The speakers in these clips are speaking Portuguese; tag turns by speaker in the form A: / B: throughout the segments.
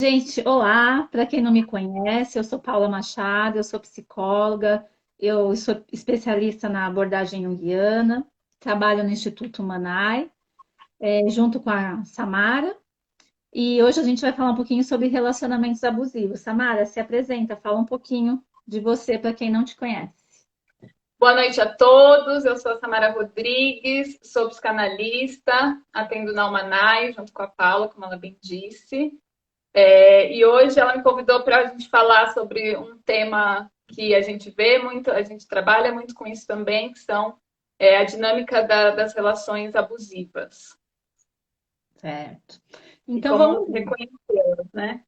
A: Gente, olá! Para quem não me conhece, eu sou Paula Machado, eu sou psicóloga, eu sou especialista na abordagem junguiana, trabalho no Instituto Manai, junto com a Samara, e hoje a gente vai falar um pouquinho sobre relacionamentos abusivos. Samara, se apresenta, fala um pouquinho de você para quem não te conhece.
B: Boa noite a todos, eu sou a Samara Rodrigues, sou psicanalista, atendo na Almanai, junto com a Paula, como ela bem disse. E hoje ela me convidou para a gente falar sobre um tema que a gente vê muito, a gente trabalha muito com isso também, que são a dinâmica das relações abusivas
A: Certo.
B: e
A: Então
B: como
A: vamos lá.
B: reconhecê-las, né?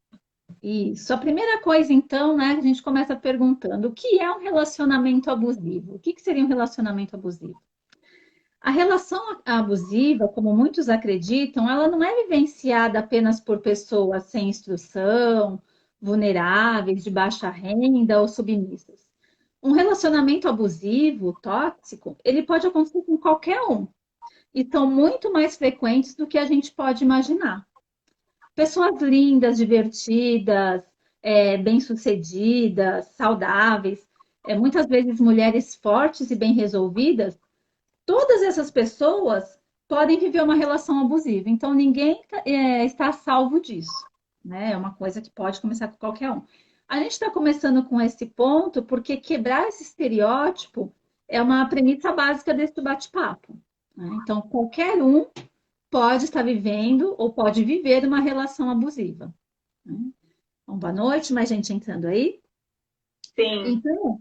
A: Isso. A primeira coisa, então, né, a gente começa perguntando: o que é um relacionamento abusivo? O que seria um relacionamento abusivo? A relação abusiva, como muitos acreditam, ela não é vivenciada apenas por pessoas sem instrução, vulneráveis, de baixa renda ou submissas. Um relacionamento abusivo, tóxico, ele pode acontecer com qualquer um e são muito mais frequentes do que a gente pode imaginar. Pessoas lindas, divertidas, bem-sucedidas, saudáveis, muitas vezes mulheres fortes e bem resolvidas. Todas essas pessoas podem viver uma relação abusiva, então ninguém está a salvo disso, né? É uma coisa que pode começar com qualquer um. A gente está começando com esse ponto porque quebrar esse estereótipo é uma premissa básica desse bate-papo, né? Então, qualquer um pode estar vivendo ou pode viver uma relação abusiva, né? Então, boa noite, mais gente entrando aí.
B: Sim.
A: Então,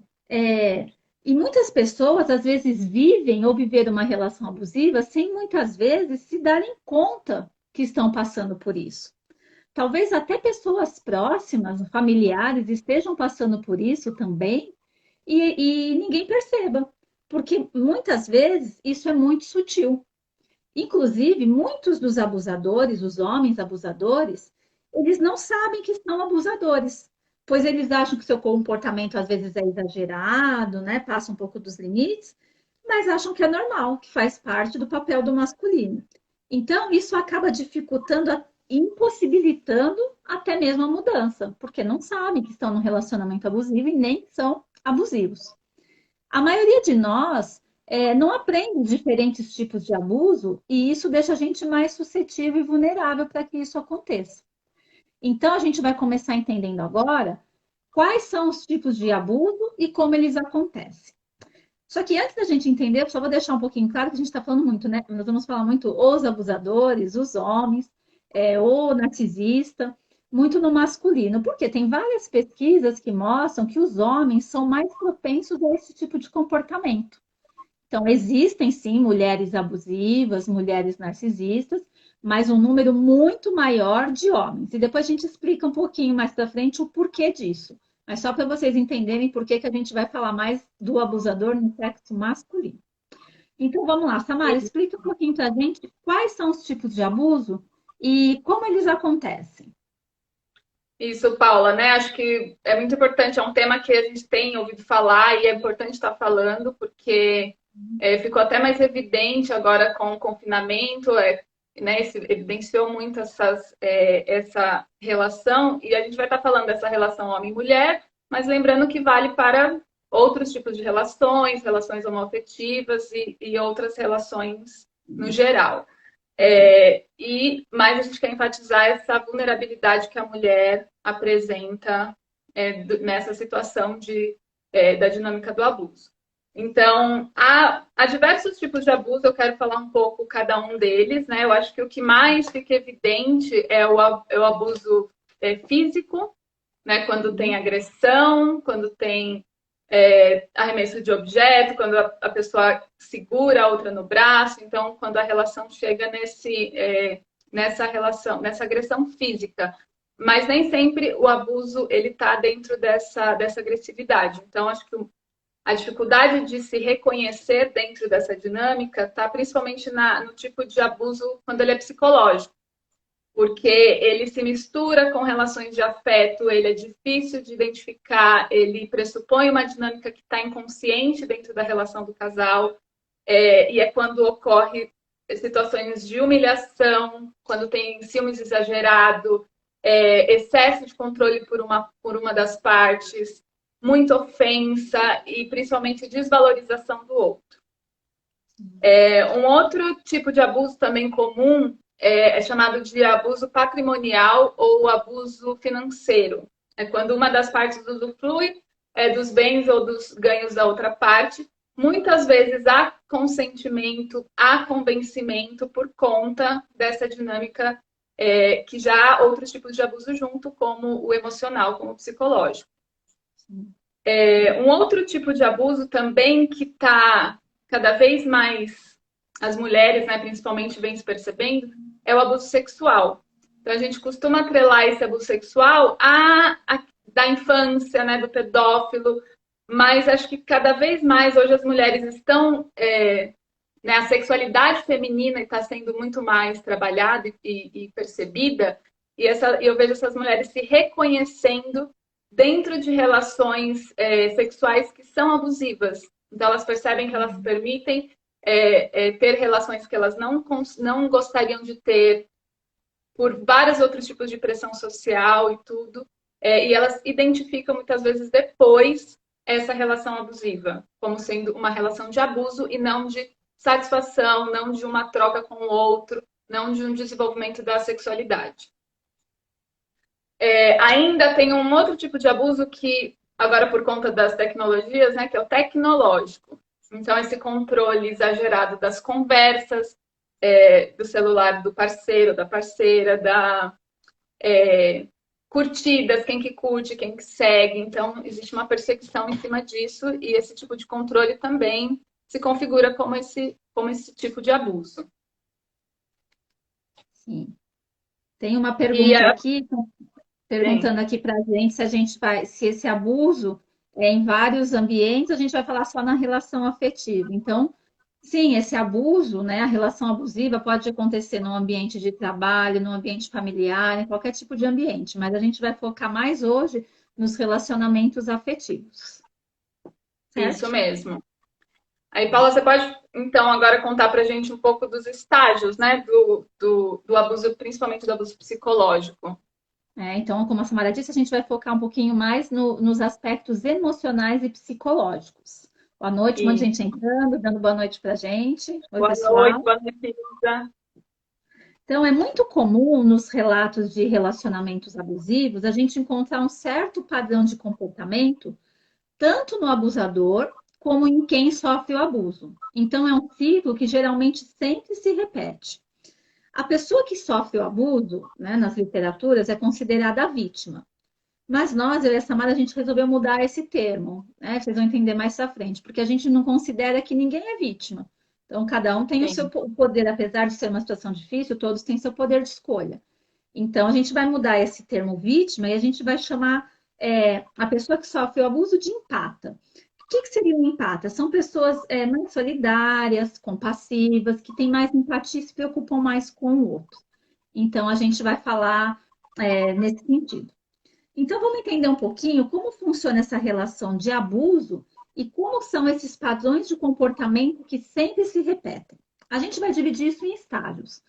A: e muitas pessoas às vezes vivem ou viveram uma relação abusiva sem muitas vezes se darem conta que estão passando por isso. Talvez até pessoas próximas, familiares, estejam passando por isso também e ninguém perceba, porque muitas vezes isso é muito sutil. Inclusive, muitos dos abusadores, os homens abusadores, eles não sabem que são abusadores, pois eles acham que seu comportamento às vezes é exagerado, né? Passa um pouco dos limites, mas acham que é normal, que faz parte do papel do masculino. Então, isso acaba dificultando, impossibilitando até mesmo a mudança, porque não sabem que estão num relacionamento abusivo e nem são abusivos. A maioria de nós não aprende diferentes tipos de abuso e isso deixa a gente mais suscetível e vulnerável para que isso aconteça. Então, a gente vai começar entendendo agora quais são os tipos de abuso e como eles acontecem. Só que antes da gente entender, eu só vou deixar um pouquinho claro que a gente está falando muito, né? Nós vamos falar muito os abusadores, os homens, o narcisista, muito no masculino, porque tem várias pesquisas que mostram que os homens são mais propensos a esse tipo de comportamento. Então, existem sim mulheres abusivas, mulheres narcisistas, mas um número muito maior de homens. E depois a gente explica um pouquinho mais para frente o porquê disso. Mas só para vocês entenderem por que que a gente vai falar mais do abusador no sexo masculino. Então vamos lá, Samara, explica um pouquinho para a gente quais são os tipos de abuso e como eles acontecem.
B: Isso, Paula, né? Acho que é muito importante, é um tema que a gente tem ouvido falar e é importante estar falando, porque ficou até mais evidente agora com o confinamento, né? Evidenciou muito essa relação, e a gente vai estar falando dessa relação homem-mulher, mas lembrando que vale para outros tipos de relações, relações homoafetivas e outras relações no geral. Mas a gente quer enfatizar essa vulnerabilidade que a mulher apresenta nessa situação da dinâmica do abuso. Então, há diversos tipos de abuso, eu quero falar um pouco cada um deles, né? Eu acho que o que mais fica evidente é o abuso físico, né? Quando tem agressão, quando tem arremesso de objeto, quando a pessoa segura a outra no braço. Então, quando a relação chega nessa relação, nessa agressão física. Mas nem sempre o abuso ele está dentro dessa agressividade. Então, acho que a dificuldade de se reconhecer dentro dessa dinâmica está principalmente no tipo de abuso quando ele é psicológico, porque ele se mistura com relações de afeto, ele é difícil de identificar, ele pressupõe uma dinâmica que está inconsciente dentro da relação do casal, e é quando ocorre situações de humilhação, quando tem ciúmes exagerado, excesso de controle por uma das partes, muita ofensa e principalmente desvalorização do outro. Um outro tipo de abuso também comum é chamado de abuso patrimonial ou abuso financeiro. É quando uma das partes usufrui dos bens ou dos ganhos da outra parte. Muitas vezes há consentimento, há convencimento por conta dessa dinâmica que já há outros tipos de abuso junto, como o emocional, como o psicológico. Um outro tipo de abuso também que está cada vez mais, as mulheres, né, principalmente, vêm se percebendo, é o abuso sexual. Então, a gente costuma atrelar esse abuso sexual da infância, né, do pedófilo, mas acho que cada vez mais hoje as mulheres estão... né, a sexualidade feminina está sendo muito mais trabalhada e percebida, e eu vejo essas mulheres se reconhecendo dentro de relações sexuais que são abusivas. Então, elas percebem que elas se permitem ter relações que elas não gostariam de ter por vários outros tipos de pressão social e tudo. E elas identificam muitas vezes depois essa relação abusiva como sendo uma relação de abuso e não de satisfação, não de uma troca com o outro, não de um desenvolvimento da sexualidade. Ainda tem um outro tipo de abuso que, agora por conta das tecnologias, né, que é o tecnológico. Então, esse controle exagerado das conversas, do celular do parceiro, da parceira, curtidas, quem que curte, quem que segue. Então, existe uma perseguição em cima disso e esse tipo de controle também se configura como esse tipo de abuso.
A: Sim. Tem uma pergunta aqui, perguntando aqui para a gente se se esse abuso é em vários ambientes, a gente vai falar só na relação afetiva. Então, sim, esse abuso, né, a relação abusiva pode acontecer no ambiente de trabalho, no ambiente familiar, em qualquer tipo de ambiente, mas a gente vai focar mais hoje nos relacionamentos afetivos. Certo?
B: Isso mesmo. Aí, Paula, você pode, então, agora contar para a gente um pouco dos estágios, né, do abuso, principalmente do abuso psicológico.
A: Então, como a Samara disse, a gente vai focar um pouquinho mais nos aspectos emocionais e psicológicos. Boa noite, um monte de gente entrando, dando boa noite para a gente. Oi,
B: boa
A: pessoal.
B: Noite, boa noite, Lisa.
A: Então, é muito comum nos relatos de relacionamentos abusivos a gente encontrar um certo padrão de comportamento, tanto no abusador como em quem sofre o abuso. Então, é um ciclo que geralmente sempre se repete. A pessoa que sofre o abuso, né, nas literaturas, é considerada a vítima. Mas nós, eu e a Samara, a gente resolveu mudar esse termo, né? Vocês vão entender mais pra frente, porque a gente não considera que ninguém é vítima. Então, cada um tem o seu poder, apesar de ser uma situação difícil, todos têm seu poder de escolha. Então, a gente vai mudar esse termo vítima e a gente vai chamar a pessoa que sofre o abuso de empata. O que seria um empata? São pessoas mais solidárias, compassivas, que têm mais empatia e se preocupam mais com o outro. Então, a gente vai falar nesse sentido. Então, vamos entender um pouquinho como funciona essa relação de abuso e como são esses padrões de comportamento que sempre se repetem. A gente vai dividir isso em estágios,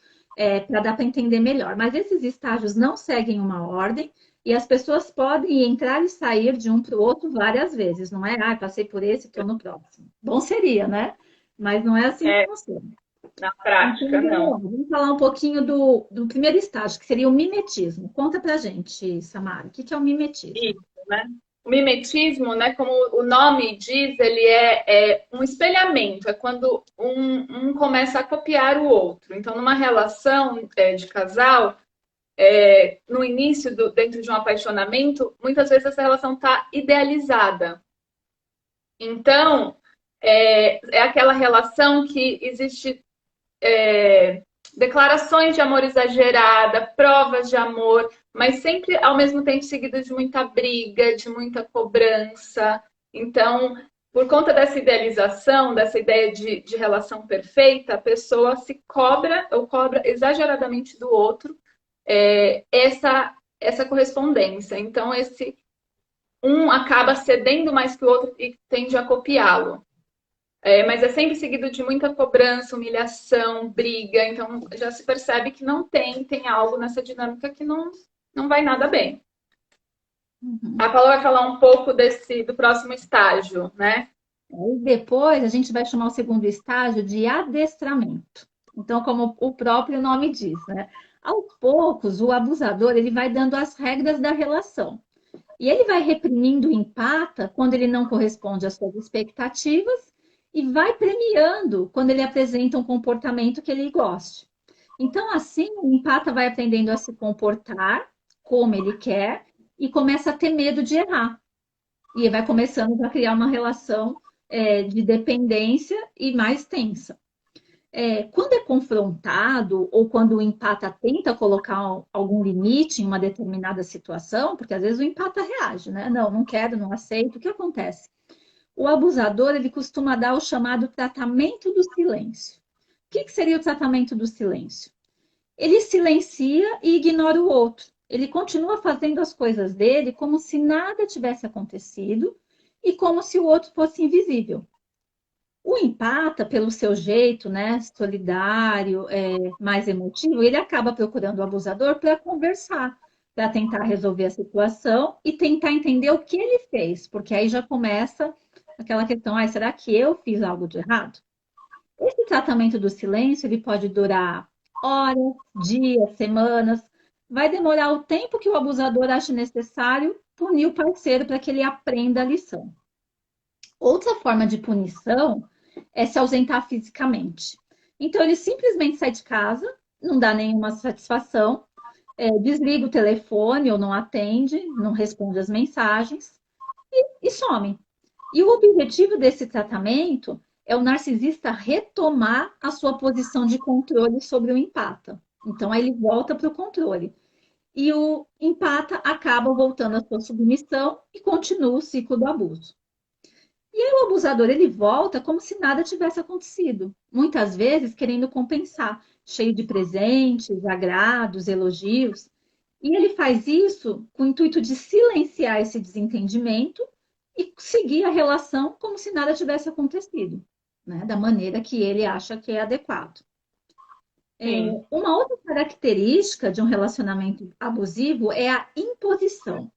A: para dar para entender melhor, mas esses estágios não seguem uma ordem e as pessoas podem entrar e sair de um para o outro várias vezes, não é? Ah, passei por esse, estou no próximo. Bom seria, né? Mas não é assim que funciona.
B: Na prática,
A: então,
B: não.
A: Vamos falar um pouquinho do primeiro estágio, que seria o mimetismo. Conta pra gente, Samara, o que é o mimetismo?
B: Isso, né? O mimetismo, né, como o nome diz, ele é um espelhamento, é quando um começa a copiar o outro. Então, numa relação de casal, no início, dentro de um apaixonamento, muitas vezes essa relação está idealizada. Então, é aquela relação que existe declarações de amor exagerada, provas de amor, mas sempre ao mesmo tempo seguido de muita briga, de muita cobrança. Então, por conta dessa idealização, dessa ideia de relação perfeita, a pessoa se cobra ou cobra exageradamente do outro essa correspondência. Então, esse um acaba cedendo mais que o outro e tende a copiá-lo. Mas é sempre seguido de muita cobrança, humilhação, briga. Então, já se percebe que não tem algo nessa dinâmica que não não vai nada bem.
A: Uhum.
B: A Paula vai falar um pouco do próximo estágio, né?
A: E depois a gente vai chamar o segundo estágio de adestramento. Então, como o próprio nome diz, né? Aos poucos, o abusador ele vai dando as regras da relação. E ele vai reprimindo o empata quando ele não corresponde às suas expectativas e vai premiando quando ele apresenta um comportamento que ele goste. Então, assim, o empata vai aprendendo a se comportar como ele quer e começa a ter medo de errar. E vai começando a criar uma relação de dependência e mais tensa. Quando é confrontado ou quando o empata tenta colocar algum limite em uma determinada situação, porque às vezes o empata reage, né? Não, não quero, não aceito. O que acontece? O abusador ele costuma dar o chamado tratamento do silêncio. O que seria o tratamento do silêncio? Ele silencia e ignora o outro. Ele continua fazendo as coisas dele como se nada tivesse acontecido e como se o outro fosse invisível. O empata, pelo seu jeito, né, solidário, mais emotivo, ele acaba procurando o abusador para conversar, para tentar resolver a situação e tentar entender o que ele fez, porque aí já começa aquela questão, será que eu fiz algo de errado? Esse tratamento do silêncio, ele pode durar horas, dias, semanas, vai demorar o tempo que o abusador acha necessário punir o parceiro para que ele aprenda a lição. Outra forma de punição é se ausentar fisicamente. Então, ele simplesmente sai de casa, não dá nenhuma satisfação, desliga o telefone ou não atende, não responde as mensagens e some. E o objetivo desse tratamento é o narcisista retomar a sua posição de controle sobre o empata. Então, aí ele volta para o controle. E o empata acaba voltando à sua submissão e continua o ciclo do abuso. E aí o abusador ele volta como se nada tivesse acontecido, muitas vezes querendo compensar, cheio de presentes, agrados, elogios. E ele faz isso com o intuito de silenciar esse desentendimento e seguir a relação como se nada tivesse acontecido, né? Da maneira que ele acha que é adequado.
B: Sim.
A: Uma outra característica de um relacionamento abusivo é a imposição,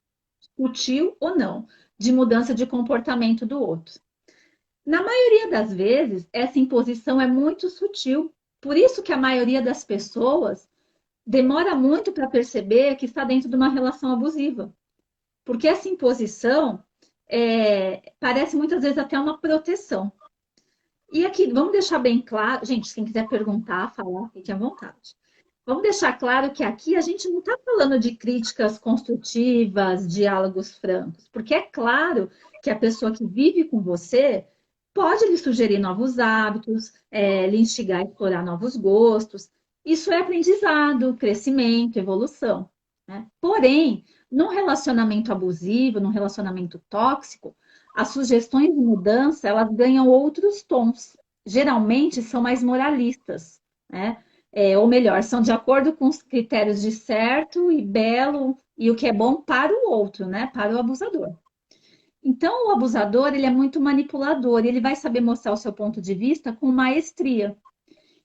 A: sutil ou não, de mudança de comportamento do outro. Na maioria das vezes, essa imposição é muito sutil. Por isso que a maioria das pessoas demora muito para perceber que está dentro de uma relação abusiva. Porque essa imposição parece muitas vezes até uma proteção. E aqui, vamos deixar bem claro, gente, quem quiser perguntar, falar, fique à vontade. Vamos deixar claro que aqui a gente não está falando de críticas construtivas, diálogos francos, porque é claro que a pessoa que vive com você pode lhe sugerir novos hábitos, lhe instigar a explorar novos gostos. Isso é aprendizado, crescimento, evolução, né? Porém, num relacionamento abusivo, num relacionamento tóxico, as sugestões de mudança elas ganham outros tons. Geralmente são mais moralistas, né? Ou melhor, são de acordo com os critérios de certo e belo e o que é bom para o outro, né? Para o abusador. Então, o abusador ele é muito manipulador, ele vai saber mostrar o seu ponto de vista com maestria.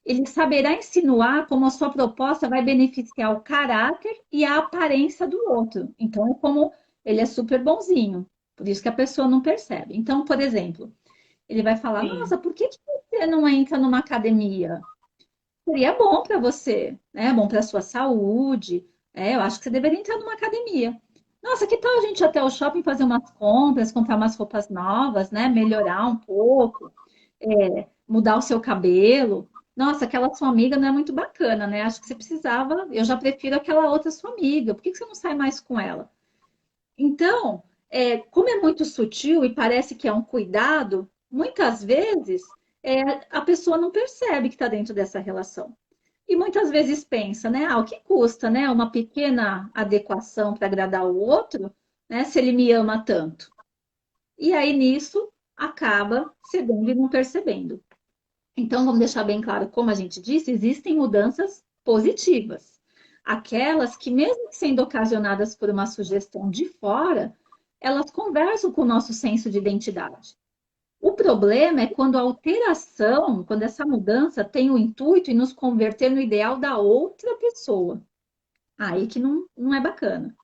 A: Ele saberá insinuar como a sua proposta vai beneficiar o caráter e a aparência do outro. Então, é como ele é super bonzinho, por isso que a pessoa não percebe. Então, por exemplo, ele vai falar:
B: Sim.
A: Nossa, por que você não entra numa academia? Seria bom para você, né? Bom para a sua saúde. Eu acho que você deveria entrar numa academia. Nossa, que tal a gente ir até o shopping fazer umas compras, comprar umas roupas novas, né? Melhorar um pouco, mudar o seu cabelo. Nossa, aquela sua amiga não é muito bacana, né? Acho que você precisava. Eu já prefiro aquela outra sua amiga. Por que você não sai mais com ela? Então, como é muito sutil e parece que é um cuidado, muitas vezes a pessoa não percebe que está dentro dessa relação. E muitas vezes pensa, né? O que custa, né? Uma pequena adequação para agradar o outro, né? Se ele me ama tanto. E aí nisso acaba cedendo e não percebendo. Então, vamos deixar bem claro, como a gente disse, existem mudanças positivas. Aquelas que, mesmo sendo ocasionadas por uma sugestão de fora, elas conversam com o nosso senso de identidade. O problema é quando a alteração, quando essa mudança tem o intuito em nos converter no ideal da outra pessoa. Aí que não é bacana.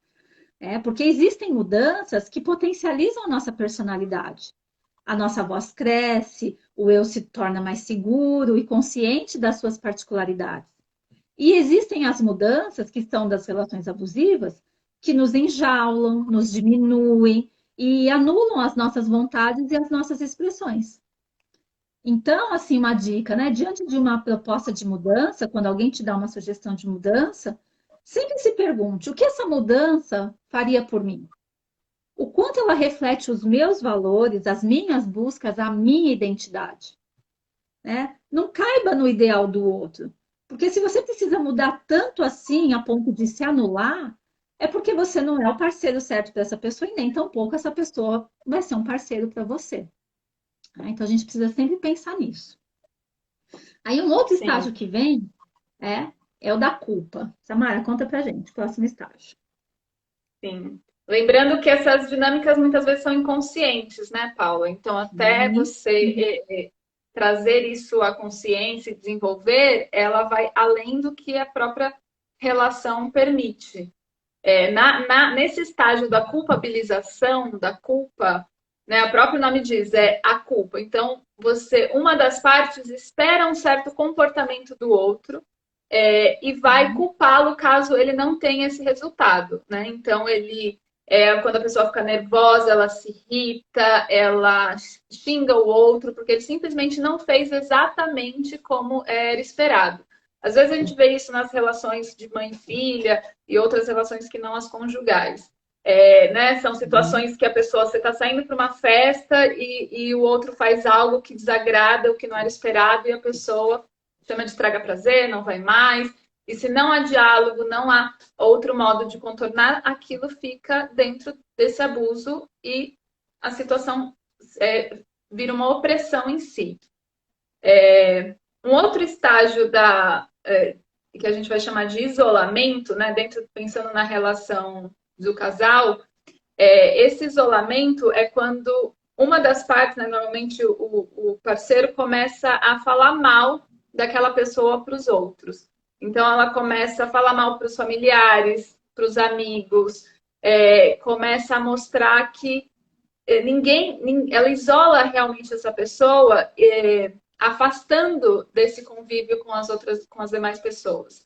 A: Porque existem mudanças que potencializam a nossa personalidade. A nossa voz cresce, o eu se torna mais seguro e consciente das suas particularidades. E existem as mudanças que são das relações abusivas, que nos enjaulam, nos diminuem e anulam as nossas vontades e as nossas expressões. Então, assim, uma dica, né? Diante de uma proposta de mudança, quando alguém te dá uma sugestão de mudança, sempre se pergunte: o que essa mudança faria por mim? O quanto ela reflete os meus valores, as minhas buscas, a minha identidade, né? Não caiba no ideal do outro. Porque se você precisa mudar tanto assim, a ponto de se anular, é porque você não é o parceiro certo dessa pessoa e nem tampouco essa pessoa vai ser um parceiro para você. Né? Então a gente precisa sempre pensar nisso. Aí um outro estágio
B: Sim,
A: que vem é o da culpa. Samara, conta pra gente, próximo estágio.
B: sim. Lembrando que essas dinâmicas muitas vezes são inconscientes, né, Paula? Então, até
A: Sim,
B: você trazer isso à consciência e desenvolver, ela vai além do que a própria relação permite. Nesse estágio da culpabilização, da culpa, né, o próprio nome diz, é a culpa. Então, uma das partes espera um certo comportamento do outro e vai culpá-lo caso ele não tenha esse resultado, né? Então, quando a pessoa fica nervosa, ela se irrita, ela xinga o outro, porque ele simplesmente não fez exatamente como era esperado. Às vezes a gente vê isso nas relações de mãe e filha e outras relações que não as conjugais. Né? São situações que a pessoa, você está saindo para uma festa e o outro faz algo que desagrada, o que não era esperado, e a pessoa chama de estraga prazer, não vai mais. E se não há diálogo, não há outro modo de contornar, aquilo fica dentro desse abuso e a situação vira uma opressão em si. Um outro estágio que a gente vai chamar de isolamento, né, pensando na relação do casal, esse isolamento é quando uma das partes, né, normalmente o parceiro, começa a falar mal daquela pessoa para os outros. Então, ela começa a falar mal para os familiares, para os amigos, começa a mostrar que ela isola realmente essa pessoa, afastando desse convívio com as demais pessoas.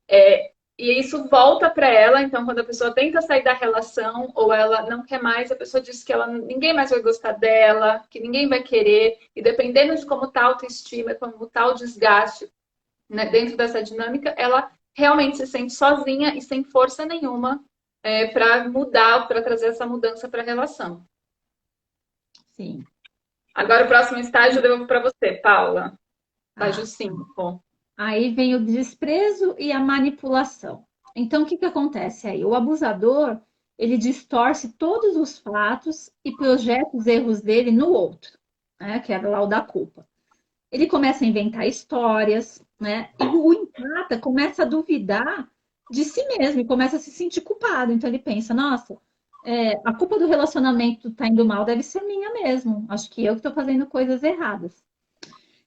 B: E isso volta para ela, então quando a pessoa tenta sair da relação ou ela não quer mais, a pessoa diz que ninguém mais vai gostar dela, que ninguém vai querer, e dependendo de como está a autoestima, como está o desgaste, né, dentro dessa dinâmica, ela realmente se sente sozinha e sem força nenhuma para mudar, para trazer essa mudança para a relação.
A: sim.
B: Agora o próximo estágio eu devolvo para você, Paula. Estágio
A: Ah,
B: 5.
A: aí vem o desprezo e a manipulação. Então, o que que acontece aí? O abusador, ele distorce todos os fatos e projeta os erros dele no outro, né? Que é lá o da culpa. Ele começa a inventar histórias, né? E o empata começa a duvidar de si mesmo e começa a se sentir culpado. Então ele pensa, nossa, a culpa do relacionamento tá indo mal deve ser minha mesmo. Acho que eu que estou fazendo coisas erradas.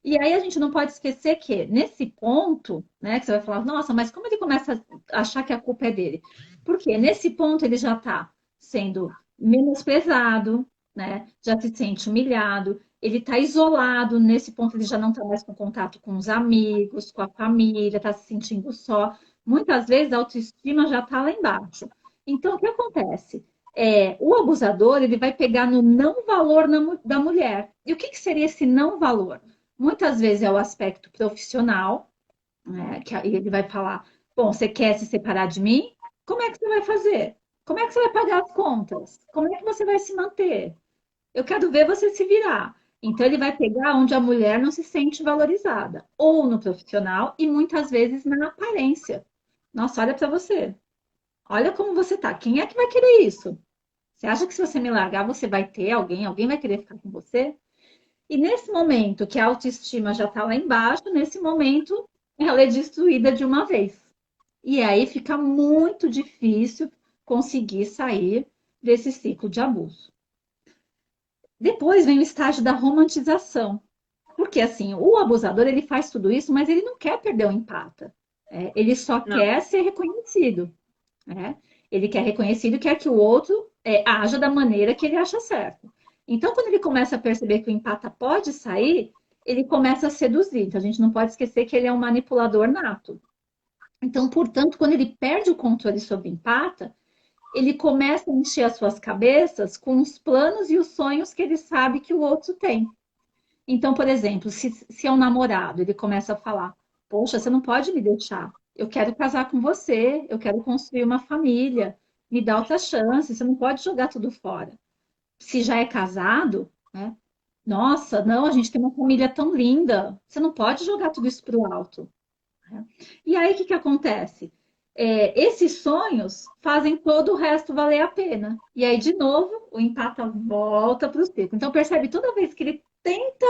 A: E aí a gente não pode esquecer que nesse ponto, né, que você vai falar, nossa, mas como ele começa a achar que a culpa é dele? Porque nesse ponto ele já está sendo menosprezado, né? Já se sente humilhado, ele está isolado, nesse ponto ele já não está mais com contato com os amigos, com a família, está se sentindo só. Muitas vezes a autoestima já está lá embaixo. Então, o que acontece? O abusador ele vai pegar no não valor da mulher. E o que, que seria esse não valor? Muitas vezes é o aspecto profissional, né, que ele vai falar: bom, você quer se separar de mim? Como é que você vai fazer? Como é que você vai pagar as contas? Como é que você vai se manter? Eu quero ver você se virar. Então, ele vai pegar onde a mulher não se sente valorizada, ou no profissional, e muitas vezes na aparência. Nossa, olha para você. Olha como você tá. Quem é que vai querer isso? Você acha que se você me largar, você vai ter alguém? Alguém vai querer ficar com você? E nesse momento que a autoestima já está lá embaixo, nesse momento ela é destruída de uma vez. E aí fica muito difícil conseguir sair desse ciclo de abuso. Depois vem o estágio da romantização. Porque assim, o abusador ele faz tudo isso, mas ele não quer perder o empata. Ele só
B: Não.
A: quer ser reconhecido. né? Ele quer reconhecido, quer que o outro haja da maneira que ele acha certo. Então, quando ele começa a perceber que o empata pode sair, ele começa a seduzir. Então, a gente não pode esquecer que ele é um manipulador nato. Então, portanto, quando ele perde o controle sobre o empata, ele começa a encher as suas cabeças com os planos e os sonhos que ele sabe que o outro tem. Então, por exemplo, se é um namorado, ele começa a falar: poxa, você não pode me deixar. Eu quero casar com você, eu quero construir uma família, me dá outra chance, você não pode jogar tudo fora. Se já é casado, né? Nossa, não, a gente tem uma família tão linda, você não pode jogar tudo isso para o alto. Né? E aí, o que que acontece? Esses sonhos fazem todo o resto valer a pena. E aí, de novo, o empata volta para o ciclo. Então, percebe, toda vez que ele tenta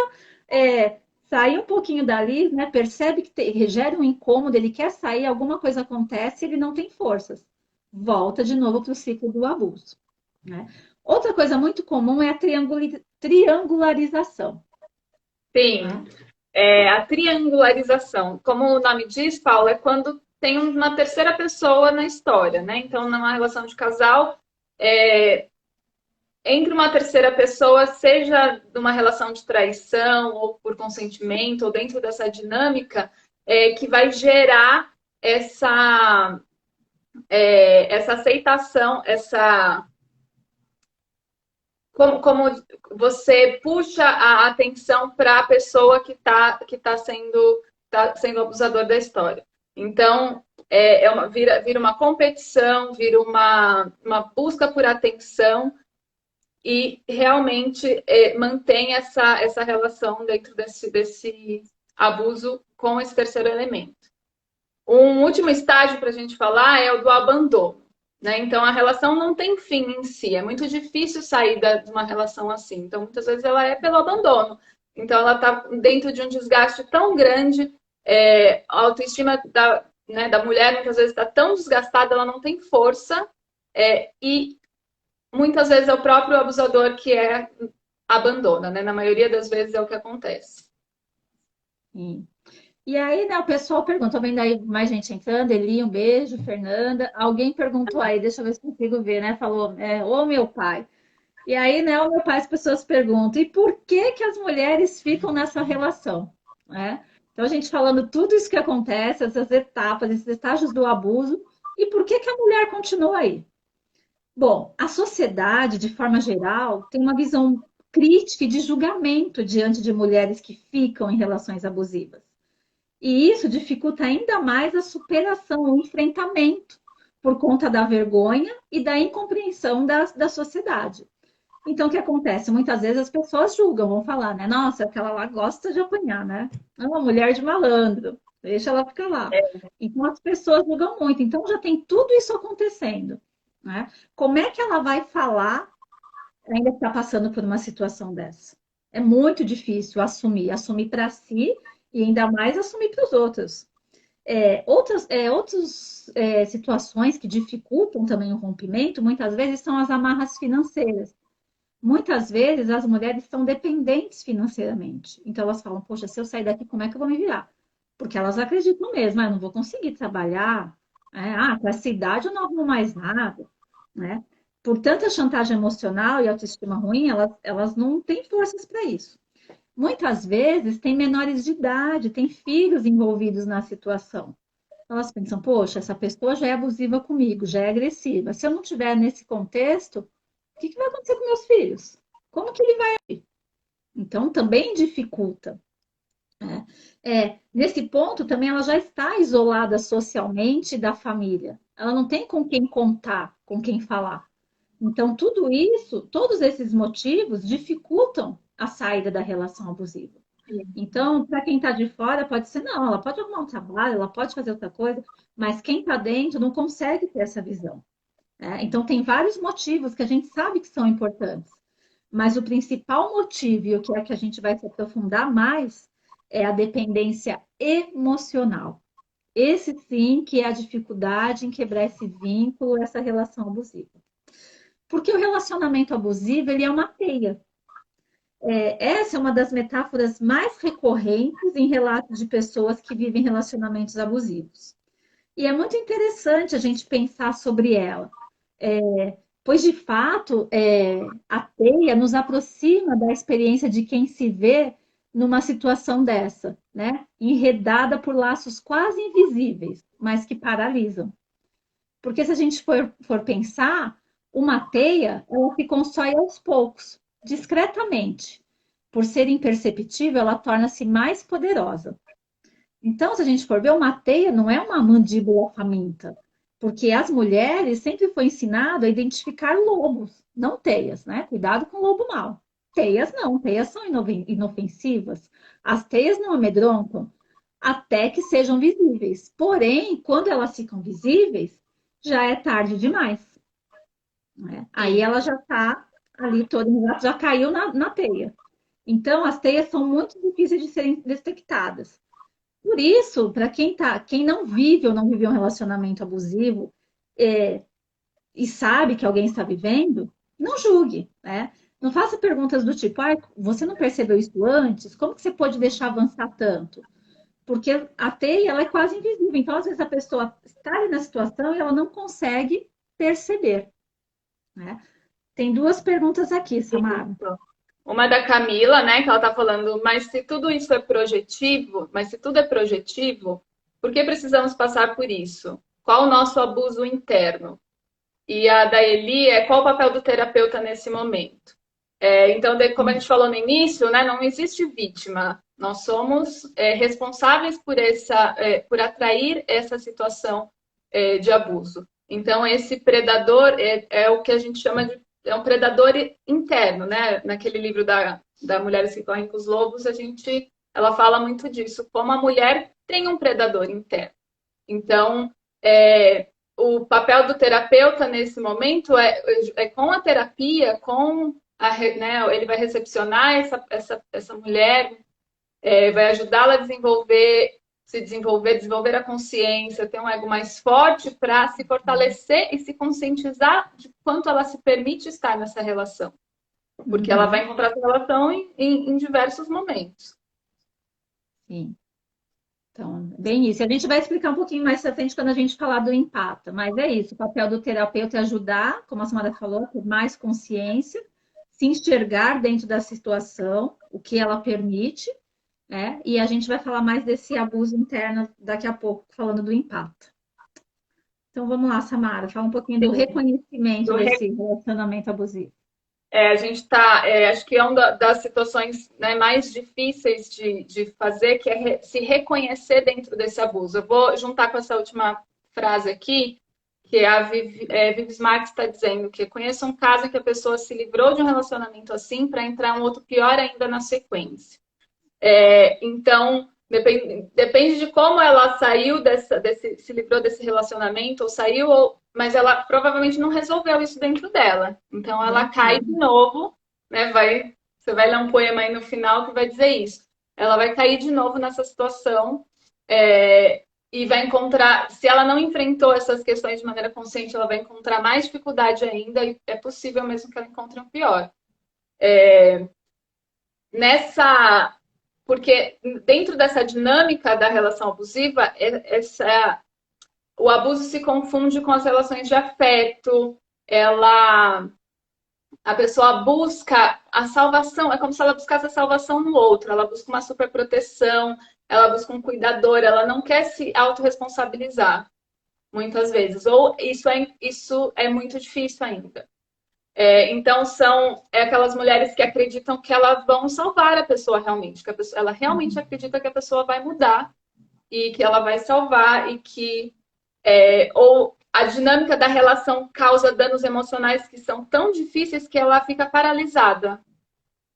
A: sair um pouquinho dali, né, percebe que gera um incômodo, ele quer sair, alguma coisa acontece, ele não tem forças. Volta de novo para o ciclo do abuso. Né? Outra coisa muito comum é a triangularização.
B: Sim,
A: Né?
B: a triangularização. Como o nome diz, Paulo, é quando tem uma terceira pessoa na história, né? Então, numa relação de casal, entre uma terceira pessoa, seja numa relação de traição, ou por consentimento, ou dentro dessa dinâmica, que vai gerar essa aceitação, como você puxa a atenção para a pessoa que tá sendo abusador da história. Então, vira uma competição, vira uma busca por atenção e realmente mantém essa relação dentro desse abuso com esse terceiro elemento. Um último estágio para a gente falar é o do abandono. Né? Então, a relação não tem fim em si. É muito difícil sair de uma relação assim. Então, muitas vezes ela é pelo abandono. Então, ela está dentro de um desgaste tão grande. A autoestima né, da mulher muitas vezes está tão desgastada, ela não tem força. E muitas vezes é o próprio abusador que abandona. Né? Na maioria das vezes é o que acontece.
A: Sim. E aí, né, o pessoal pergunta, tô vendo aí mais gente entrando, Eli, um beijo, Fernanda. Alguém perguntou aí, deixa eu ver se consigo ver, né? Falou, ô meu pai. E aí, né, o meu pai, as pessoas perguntam, e por que que as mulheres ficam nessa relação? Né? Então, a gente falando tudo isso que acontece, essas etapas, esses estágios do abuso, e por que que a mulher continua aí? Bom, a sociedade, de forma geral, tem uma visão crítica e de julgamento diante de mulheres que ficam em relações abusivas. E isso dificulta ainda mais a superação, o enfrentamento, por conta da vergonha e da incompreensão da sociedade. Então, o que acontece? Muitas vezes as pessoas julgam, vão falar, né? Nossa, aquela lá gosta de apanhar, né? É uma mulher de malandro, deixa ela ficar lá. Então, as pessoas julgam muito. Então, já tem tudo isso acontecendo, né? Como é que ela vai falar ainda que está passando por uma situação dessa? É muito difícil assumir para si e ainda mais assumir para os outros. Outras situações que dificultam também o rompimento, muitas vezes, são as amarras financeiras. Muitas vezes as mulheres são dependentes financeiramente. Então elas falam, poxa, se eu sair daqui, como é que eu vou me virar? Porque elas acreditam mesmo, eu não vou conseguir trabalhar, com essa idade eu não arrumo mais nada, né? Por tanta chantagem emocional e autoestima ruim, elas não têm forças para isso. Muitas vezes tem menores de idade, tem filhos envolvidos na situação. Elas pensam, poxa, essa pessoa já é abusiva comigo, já é agressiva. Se eu não estiver nesse contexto, o que vai acontecer com meus filhos? Como que ele vai agir? Então, também dificulta. Né? Nesse ponto, também ela já está isolada socialmente da família. Ela não tem com quem contar, com quem falar. Então, tudo isso, todos esses motivos dificultam a saída da relação abusiva. Então, para quem está de fora, pode ser, não, ela pode arrumar um trabalho, ela pode fazer outra coisa, mas quem está dentro não consegue ter essa visão. Né? Então, tem vários motivos que a gente sabe que são importantes, mas o principal motivo, e o que é que a gente vai se aprofundar mais, é a dependência emocional. Esse sim que é a dificuldade em quebrar esse vínculo, essa relação abusiva. Porque o relacionamento abusivo, ele é uma teia. Essa é uma das metáforas mais recorrentes em relatos de pessoas que vivem relacionamentos abusivos. E é muito interessante a gente pensar sobre ela. Pois, de fato, a teia nos aproxima da experiência de quem se vê numa situação dessa, né? Enredada por laços quase invisíveis, mas que paralisam. Porque se a gente for pensar, uma teia, ela se constrói aos poucos, discretamente. Por ser imperceptível, ela torna-se mais poderosa. Então, se a gente for ver, uma teia não é uma mandíbula faminta, porque as mulheres sempre foi ensinado a identificar lobos, não teias, né? Cuidado com o lobo mau. Teias não, teias são inofensivas. As teias não amedrontam, até que sejam visíveis. Porém, quando elas ficam visíveis, já é tarde demais, né? Aí ela já está ali toda, já caiu na teia. Então, as teias são muito difíceis de serem detectadas. Por isso, para quem não vive ou não viveu um relacionamento abusivo é, e sabe que alguém está vivendo, não julgue, né? Não faça perguntas do tipo, ah, você não percebeu isso antes? Como que você pode deixar avançar tanto? Porque a teia, ela é quase invisível. Então, às vezes, a pessoa está ali na situação e ela não consegue perceber, né? Tem duas perguntas aqui, Samara.
B: Isso. Uma da Camila, né, que ela está falando, mas se tudo isso é projetivo, mas se tudo é projetivo, por que precisamos passar por isso? Qual o nosso abuso interno? E a da Eli é qual o papel do terapeuta nesse momento? Então, como a gente falou no início, né, não existe vítima. Nós somos responsáveis por atrair essa situação de abuso. Então, esse predador é o que a gente chama de um predador interno, né? Naquele livro da Mulheres que Correm com os Lobos, ela fala muito disso, como a mulher tem um predador interno. Então, o papel do terapeuta nesse momento é com a terapia, né, ele vai recepcionar essa mulher, vai ajudá-la a desenvolver a consciência, ter um ego mais forte para se fortalecer e se conscientizar de quanto ela se permite estar nessa relação. Porque ela vai encontrar essa relação em diversos momentos.
A: Sim. Então, bem isso. A gente vai explicar um pouquinho mais pra frente quando a gente falar do empata, mas é isso. O papel do terapeuta é ajudar, como a Samara falou, ter mais consciência, se enxergar dentro da situação, o que ela permite, né? E a gente vai falar mais desse abuso interno daqui a pouco, falando do empata. Então vamos lá, Samara, fala um pouquinho do reconhecimento desse relacionamento abusivo.
B: A gente está, acho que é uma das situações, né, mais difíceis de fazer, que é se reconhecer dentro desse abuso. Eu vou juntar com essa última frase aqui, que a Vives Marques está dizendo que conheço um caso em que a pessoa se livrou de um relacionamento assim para entrar um outro pior ainda na sequência. Então, depende de como ela saiu se livrou desse relacionamento, ou saiu, mas ela provavelmente não resolveu isso dentro dela. Então, ela cai de novo, né? Você vai ler um poema aí no final que vai dizer isso. Ela vai cair de novo nessa situação e vai encontrar, se ela não enfrentou essas questões de maneira consciente, ela vai encontrar mais dificuldade ainda, e é possível mesmo que ela encontre um pior. Porque dentro dessa dinâmica da relação abusiva, o abuso se confunde com as relações de afeto, a pessoa busca a salvação, é como se ela buscasse a salvação no outro, ela busca uma superproteção, ela busca um cuidador, ela não quer se autorresponsabilizar, muitas vezes, ou isso é muito difícil ainda. Então, são aquelas mulheres que acreditam que elas vão salvar a pessoa realmente, ela realmente acredita que a pessoa vai mudar e que ela vai salvar e que ou a dinâmica da relação causa danos emocionais que são tão difíceis que ela fica paralisada.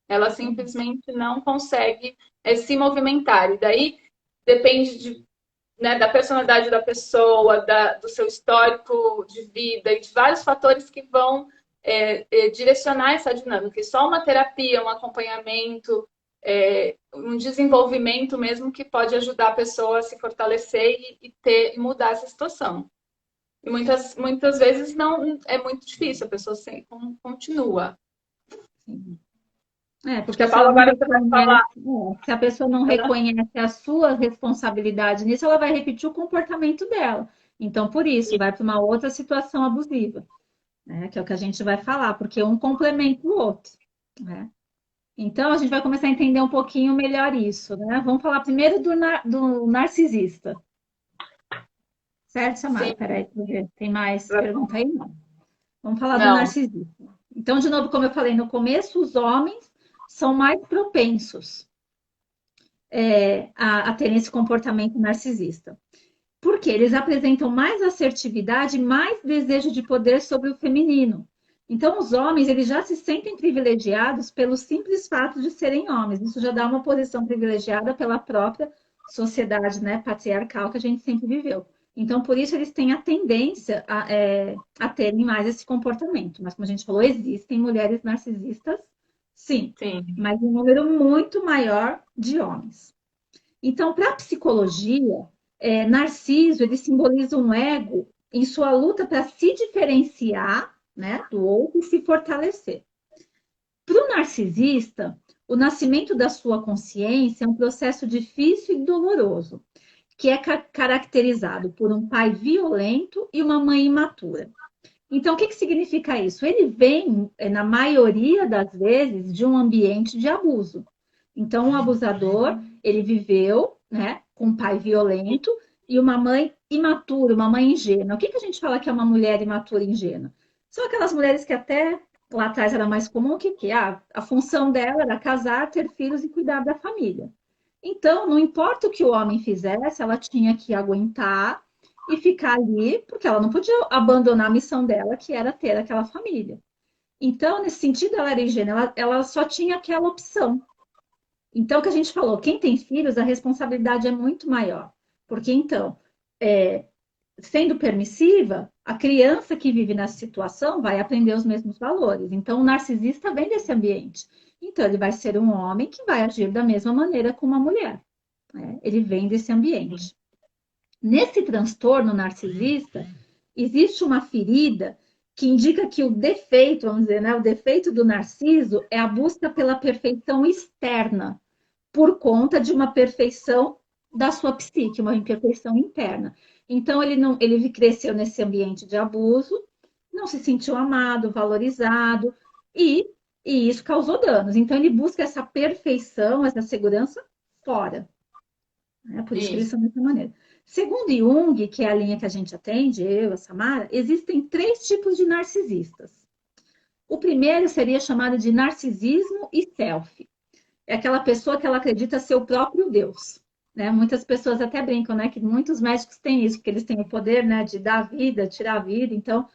B: Ela simplesmente não consegue se movimentar. E daí depende da personalidade da pessoa, do seu histórico de vida e de vários fatores que vão direcionar essa dinâmica. E só uma terapia, um acompanhamento, um desenvolvimento mesmo que pode ajudar a pessoa a se fortalecer e mudar essa situação. E muitas vezes não é muito difícil, a pessoa continua.
A: Sim. Porque se, ela não reconhece, se a pessoa não reconhece a sua responsabilidade nisso, ela vai repetir o comportamento dela. Então, por isso, vai para uma outra situação abusiva, né? Que é o que a gente vai falar, porque um complementa o outro, né? Então, a gente vai começar a entender um pouquinho melhor isso, né? Vamos falar primeiro do narcisista. Certo, Samara?
B: Sim,
A: Peraí, deixa eu ver. Tem mais pergunta aí? Não. Vamos falar do
B: não.
A: narcisismo. Então, de novo, como eu falei no começo, os homens são mais propensos a terem esse comportamento narcisista. Porque eles apresentam mais assertividade, mais desejo de poder sobre o feminino. Então, os homens, eles já se sentem privilegiados pelo simples fato de serem homens. Isso já dá uma posição privilegiada pela própria sociedade, né, patriarcal que a gente sempre viveu. Então, por isso, eles têm a tendência a terem mais esse comportamento. Mas, como a gente falou, existem mulheres narcisistas, sim,
B: Sim.
A: mas um número muito maior de homens. Então, para a psicologia, Narciso ele simboliza um ego em sua luta para se diferenciar, né, do outro e se fortalecer. Para o narcisista, o nascimento da sua consciência é um processo difícil e doloroso, que é caracterizado por um pai violento e uma mãe imatura. Então, o que significa isso? Ele vem, na maioria das vezes, de um ambiente de abuso. Então, o abusador, ele viveu, né, com um pai violento e uma mãe imatura, uma mãe ingênua. O que a gente fala que é uma mulher imatura e ingênua? São aquelas mulheres que até lá atrás era mais comum, que a função dela era casar, ter filhos e cuidar da família. Então, não importa o que o homem fizesse, ela tinha que aguentar e ficar ali, porque ela não podia abandonar a missão dela, que era ter aquela família. Então, nesse sentido, ela era ingênua, ela só tinha aquela opção. Então, o que a gente falou, quem tem filhos, a responsabilidade é muito maior. Porque, então, é, sendo permissiva, a criança que vive nessa situação vai aprender os mesmos valores. Então, o narcisista vem desse ambiente. Então, ele vai ser um homem que vai agir da mesma maneira com uma mulher, né? Ele vem desse ambiente. Nesse transtorno narcisista, existe uma ferida que indica que o defeito, vamos dizer, né, o defeito do narciso é a busca pela perfeição externa, por conta de uma perfeição da sua psique, uma imperfeição interna. Então ele não, ele cresceu nesse ambiente de abuso, não se sentiu amado, valorizado e, e isso causou danos. Então ele busca essa perfeição, essa segurança fora. É por isso que eles
B: Isso.
A: são dessa maneira. Segundo Jung, que é a linha que a gente atende, eu, a Samara, existem três tipos de narcisistas. O primeiro seria chamado de narcisismo e self. É aquela pessoa que ela acredita ser o próprio Deus. Né? Muitas pessoas até brincam, né? Que muitos médicos têm isso, porque eles têm o poder, né? De dar vida, tirar a vida. Então,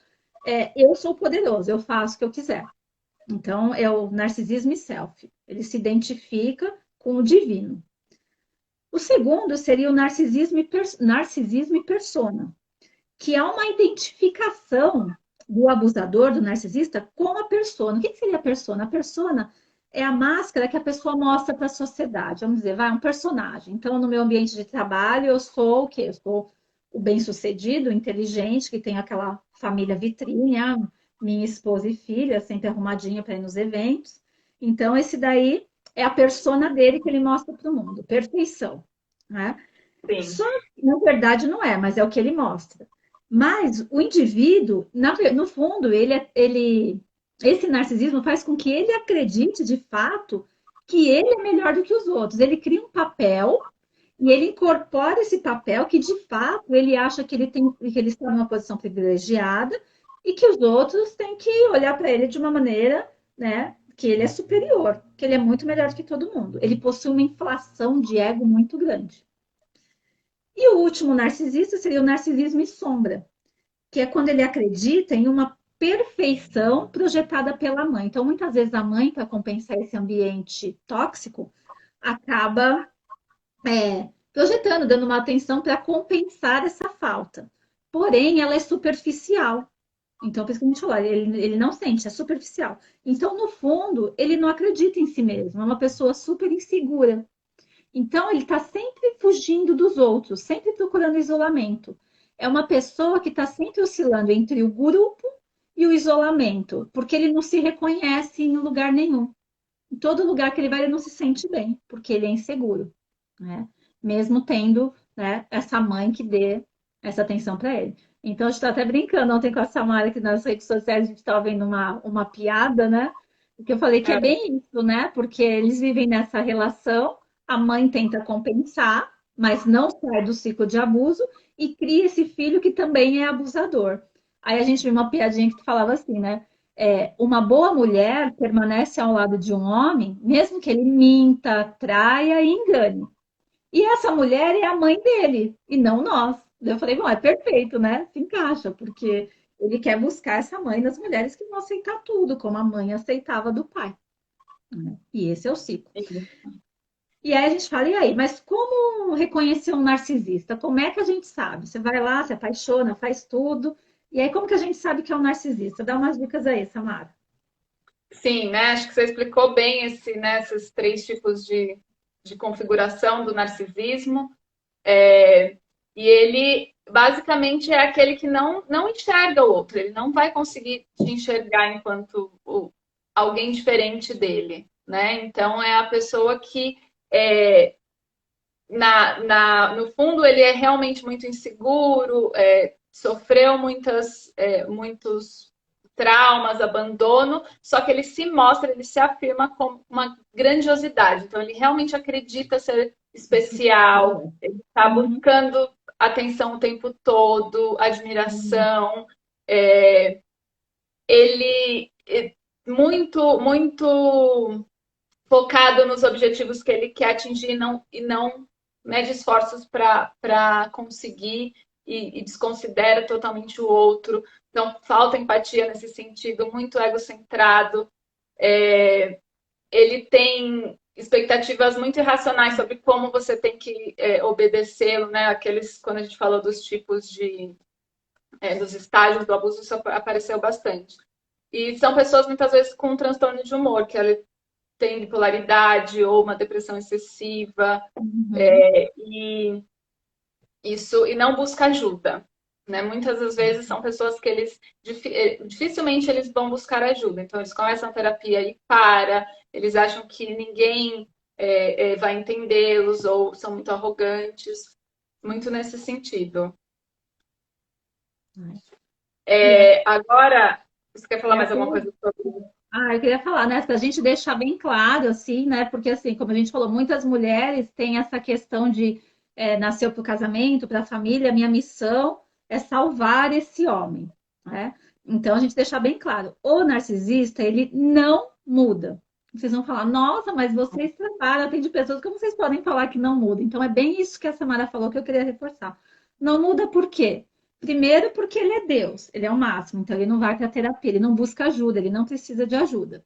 A: eu sou poderoso, eu faço o que eu quiser. Então, é o narcisismo e self. Ele se identifica com o divino. O segundo seria o narcisismo e persona, que é uma identificação do abusador, do narcisista, com a persona. O que seria a persona? A persona é a máscara que a pessoa mostra para a sociedade. Vamos dizer, vai um personagem. Então, no meu ambiente de trabalho, eu sou o quê? Eu sou o bem-sucedido, o inteligente, que tem aquela família vitrine, minha esposa e filha, sempre arrumadinha para ir nos eventos. Então, esse daí é a persona dele que ele mostra para o mundo. Perfeição, né?
B: Sim.
A: Só que, na verdade, não é, mas é o que ele mostra. Mas o indivíduo, no fundo, esse narcisismo faz com que ele acredite de fato que ele é melhor do que os outros. Ele cria um papel e ele incorpora esse papel que de fato ele acha que ele está numa posição privilegiada e que os outros têm que olhar para ele de uma maneira, né, que ele é superior, que ele é muito melhor do que todo mundo. Ele possui uma inflação de ego muito grande. E o último narcisista seria o narcisismo em sombra, que é quando ele acredita em uma perfeição projetada pela mãe. Então, muitas vezes a mãe, para compensar esse ambiente tóxico, acaba projetando, dando uma atenção para compensar essa falta. Porém, ela é superficial. Então, por isso que a gente falou, ele não sente, é superficial. Então, no fundo, ele não acredita em si mesmo, é uma pessoa super insegura. Então, ele está sempre fugindo dos outros, sempre procurando isolamento. É uma pessoa que está sempre oscilando entre o grupo e o isolamento, porque ele não se reconhece em lugar nenhum. Em todo lugar que ele vai, ele não se sente bem, porque ele é inseguro, né? Mesmo tendo, né, essa mãe que dê essa atenção para ele. Então, a gente está até brincando ontem com a Samara, que nas redes sociais a gente estava vendo uma piada, né? Porque eu falei que é
B: É,
A: bem isso, né? Porque eles vivem nessa relação, a mãe tenta compensar, mas não sai do ciclo de abuso e cria esse filho que também é abusador. Aí a gente viu uma piadinha que falava assim, né? Uma boa mulher permanece ao lado de um homem, mesmo que ele minta, traia e engane. E essa mulher é a mãe dele, e não nós. Eu falei, bom, é perfeito, né? Se encaixa, porque ele quer buscar essa mãe das mulheres que vão aceitar tudo, como a mãe aceitava do pai, né? E esse é o ciclo. E aí a gente fala, e aí, mas como reconhecer um narcisista? Como é que a gente sabe? Você vai lá, se apaixona, faz tudo. E aí, como que a gente sabe que é um narcisista? Dá umas dicas aí, Samara.
B: sim, né? Acho que você explicou bem esses três tipos de configuração do narcisismo. E ele basicamente é aquele que não enxerga o outro, ele não vai conseguir te enxergar enquanto alguém diferente dele, né? Então é a pessoa que é, no fundo ele é realmente muito inseguro, sofreu muitos traumas, abandono, só que ele se mostra, ele se afirma com uma grandiosidade. Então ele realmente acredita ser especial, ele está
A: Uhum.
B: buscando atenção o tempo todo, admiração. É, ele é muito focado nos objetivos que ele quer atingir e não mede esforços para conseguir e desconsidera totalmente o outro. Então, falta empatia nesse sentido, muito egocentrado. Ele tem expectativas muito irracionais sobre como você tem que obedecê-lo, né? Aqueles, quando a gente falou dos tipos dos estágios do abuso, isso apareceu bastante. E são pessoas muitas vezes com um transtorno de humor, que ela tem bipolaridade ou uma depressão excessiva,
A: Uhum.
B: e e não busca ajuda. Né? Muitas das vezes são pessoas que dificilmente eles vão buscar ajuda. Então eles começam a terapia e eles acham que ninguém vai entendê-los ou são muito arrogantes, muito nesse sentido.
A: E é,
B: Agora, você quer falar
A: e
B: mais
A: até
B: alguma coisa sobre?
A: eu queria falar, né, para a gente deixar bem claro, assim, né, porque, assim, como a gente falou, muitas mulheres têm essa questão de nasceu para o casamento, para a família, minha missão é salvar esse homem, né? Então, a gente deixar bem claro, o narcisista, ele não muda. Vocês vão falar, nossa, mas vocês trabalham, tem de pessoas, como vocês podem falar que não muda? Então, é bem isso que a Samara falou que eu queria reforçar. Não muda por quê? Primeiro, porque ele é Deus, ele é o máximo, então ele não vai para terapia, ele não busca ajuda, ele não precisa de ajuda,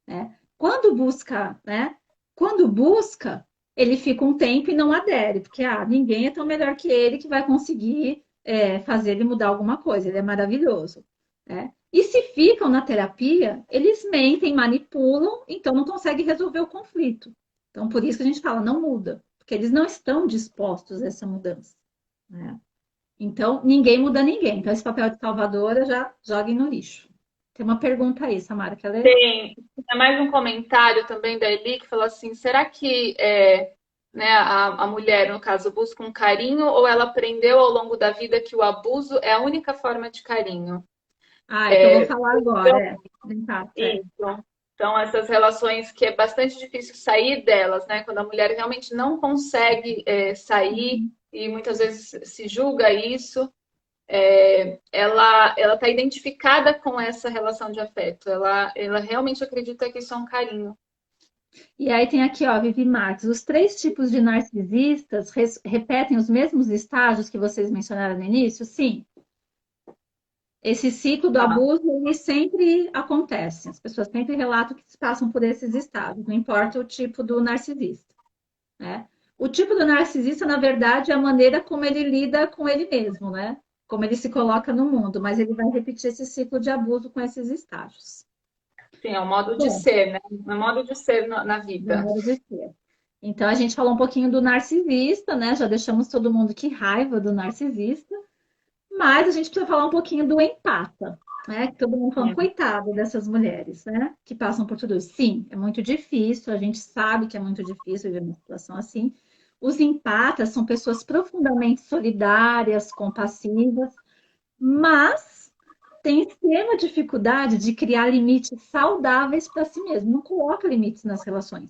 A: né? Quando busca, né? Quando busca, ele fica um tempo e não adere, porque ninguém é tão melhor que ele que vai conseguir fazer ele mudar alguma coisa, ele é maravilhoso, né? E se ficam na terapia, eles mentem, manipulam, então não conseguem resolver o conflito. Então, por isso que a gente fala, não muda, porque eles não estão dispostos a essa mudança, né? Então, ninguém muda ninguém. Então, esse papel de salvadora já joguem no lixo. Tem uma pergunta aí, Samara, quer ler?
B: Tem mais um comentário também da Eli que falou assim: será que né, a mulher, no caso, busca um carinho ou ela aprendeu ao longo da vida que o abuso é a única forma de carinho?
A: É que eu vou falar agora,
B: Então,
A: Exato,
B: isso. Então, essas relações que é bastante difícil sair delas, né? Quando a mulher realmente não consegue sair
A: Uhum.
B: e muitas vezes se julga isso, ela está identificada com essa relação de afeto. Ela realmente acredita que isso é um carinho.
A: E aí tem aqui, ó, Vivi Marques. Os três tipos de narcisistas repetem os mesmos estágios que vocês mencionaram no início? Sim. Esse ciclo do
B: Tá.
A: abuso, ele sempre acontece. As pessoas sempre relatam que passam por esses estágios, não importa o tipo do narcisista, né? O tipo do narcisista, na verdade, é a maneira como ele lida com ele mesmo, né? Como ele se coloca no mundo, mas ele vai repetir esse ciclo de abuso com esses estágios.
B: Sim, é um modo de
A: Bom,
B: ser, né? É um modo de ser na
A: no
B: vida.
A: modo de ser. Então, a gente falou um pouquinho do narcisista, né? Já deixamos todo mundo que raiva do narcisista, mas a gente precisa falar um pouquinho do empata, né? Que todo mundo falando, coitado dessas mulheres, né? Que passam por tudo isso. Sim, é muito difícil, a gente sabe que é muito difícil viver uma situação assim. Os empatas são pessoas profundamente solidárias, compassivas, mas tem extrema dificuldade de criar limites saudáveis para si mesmo, não coloca limites nas relações.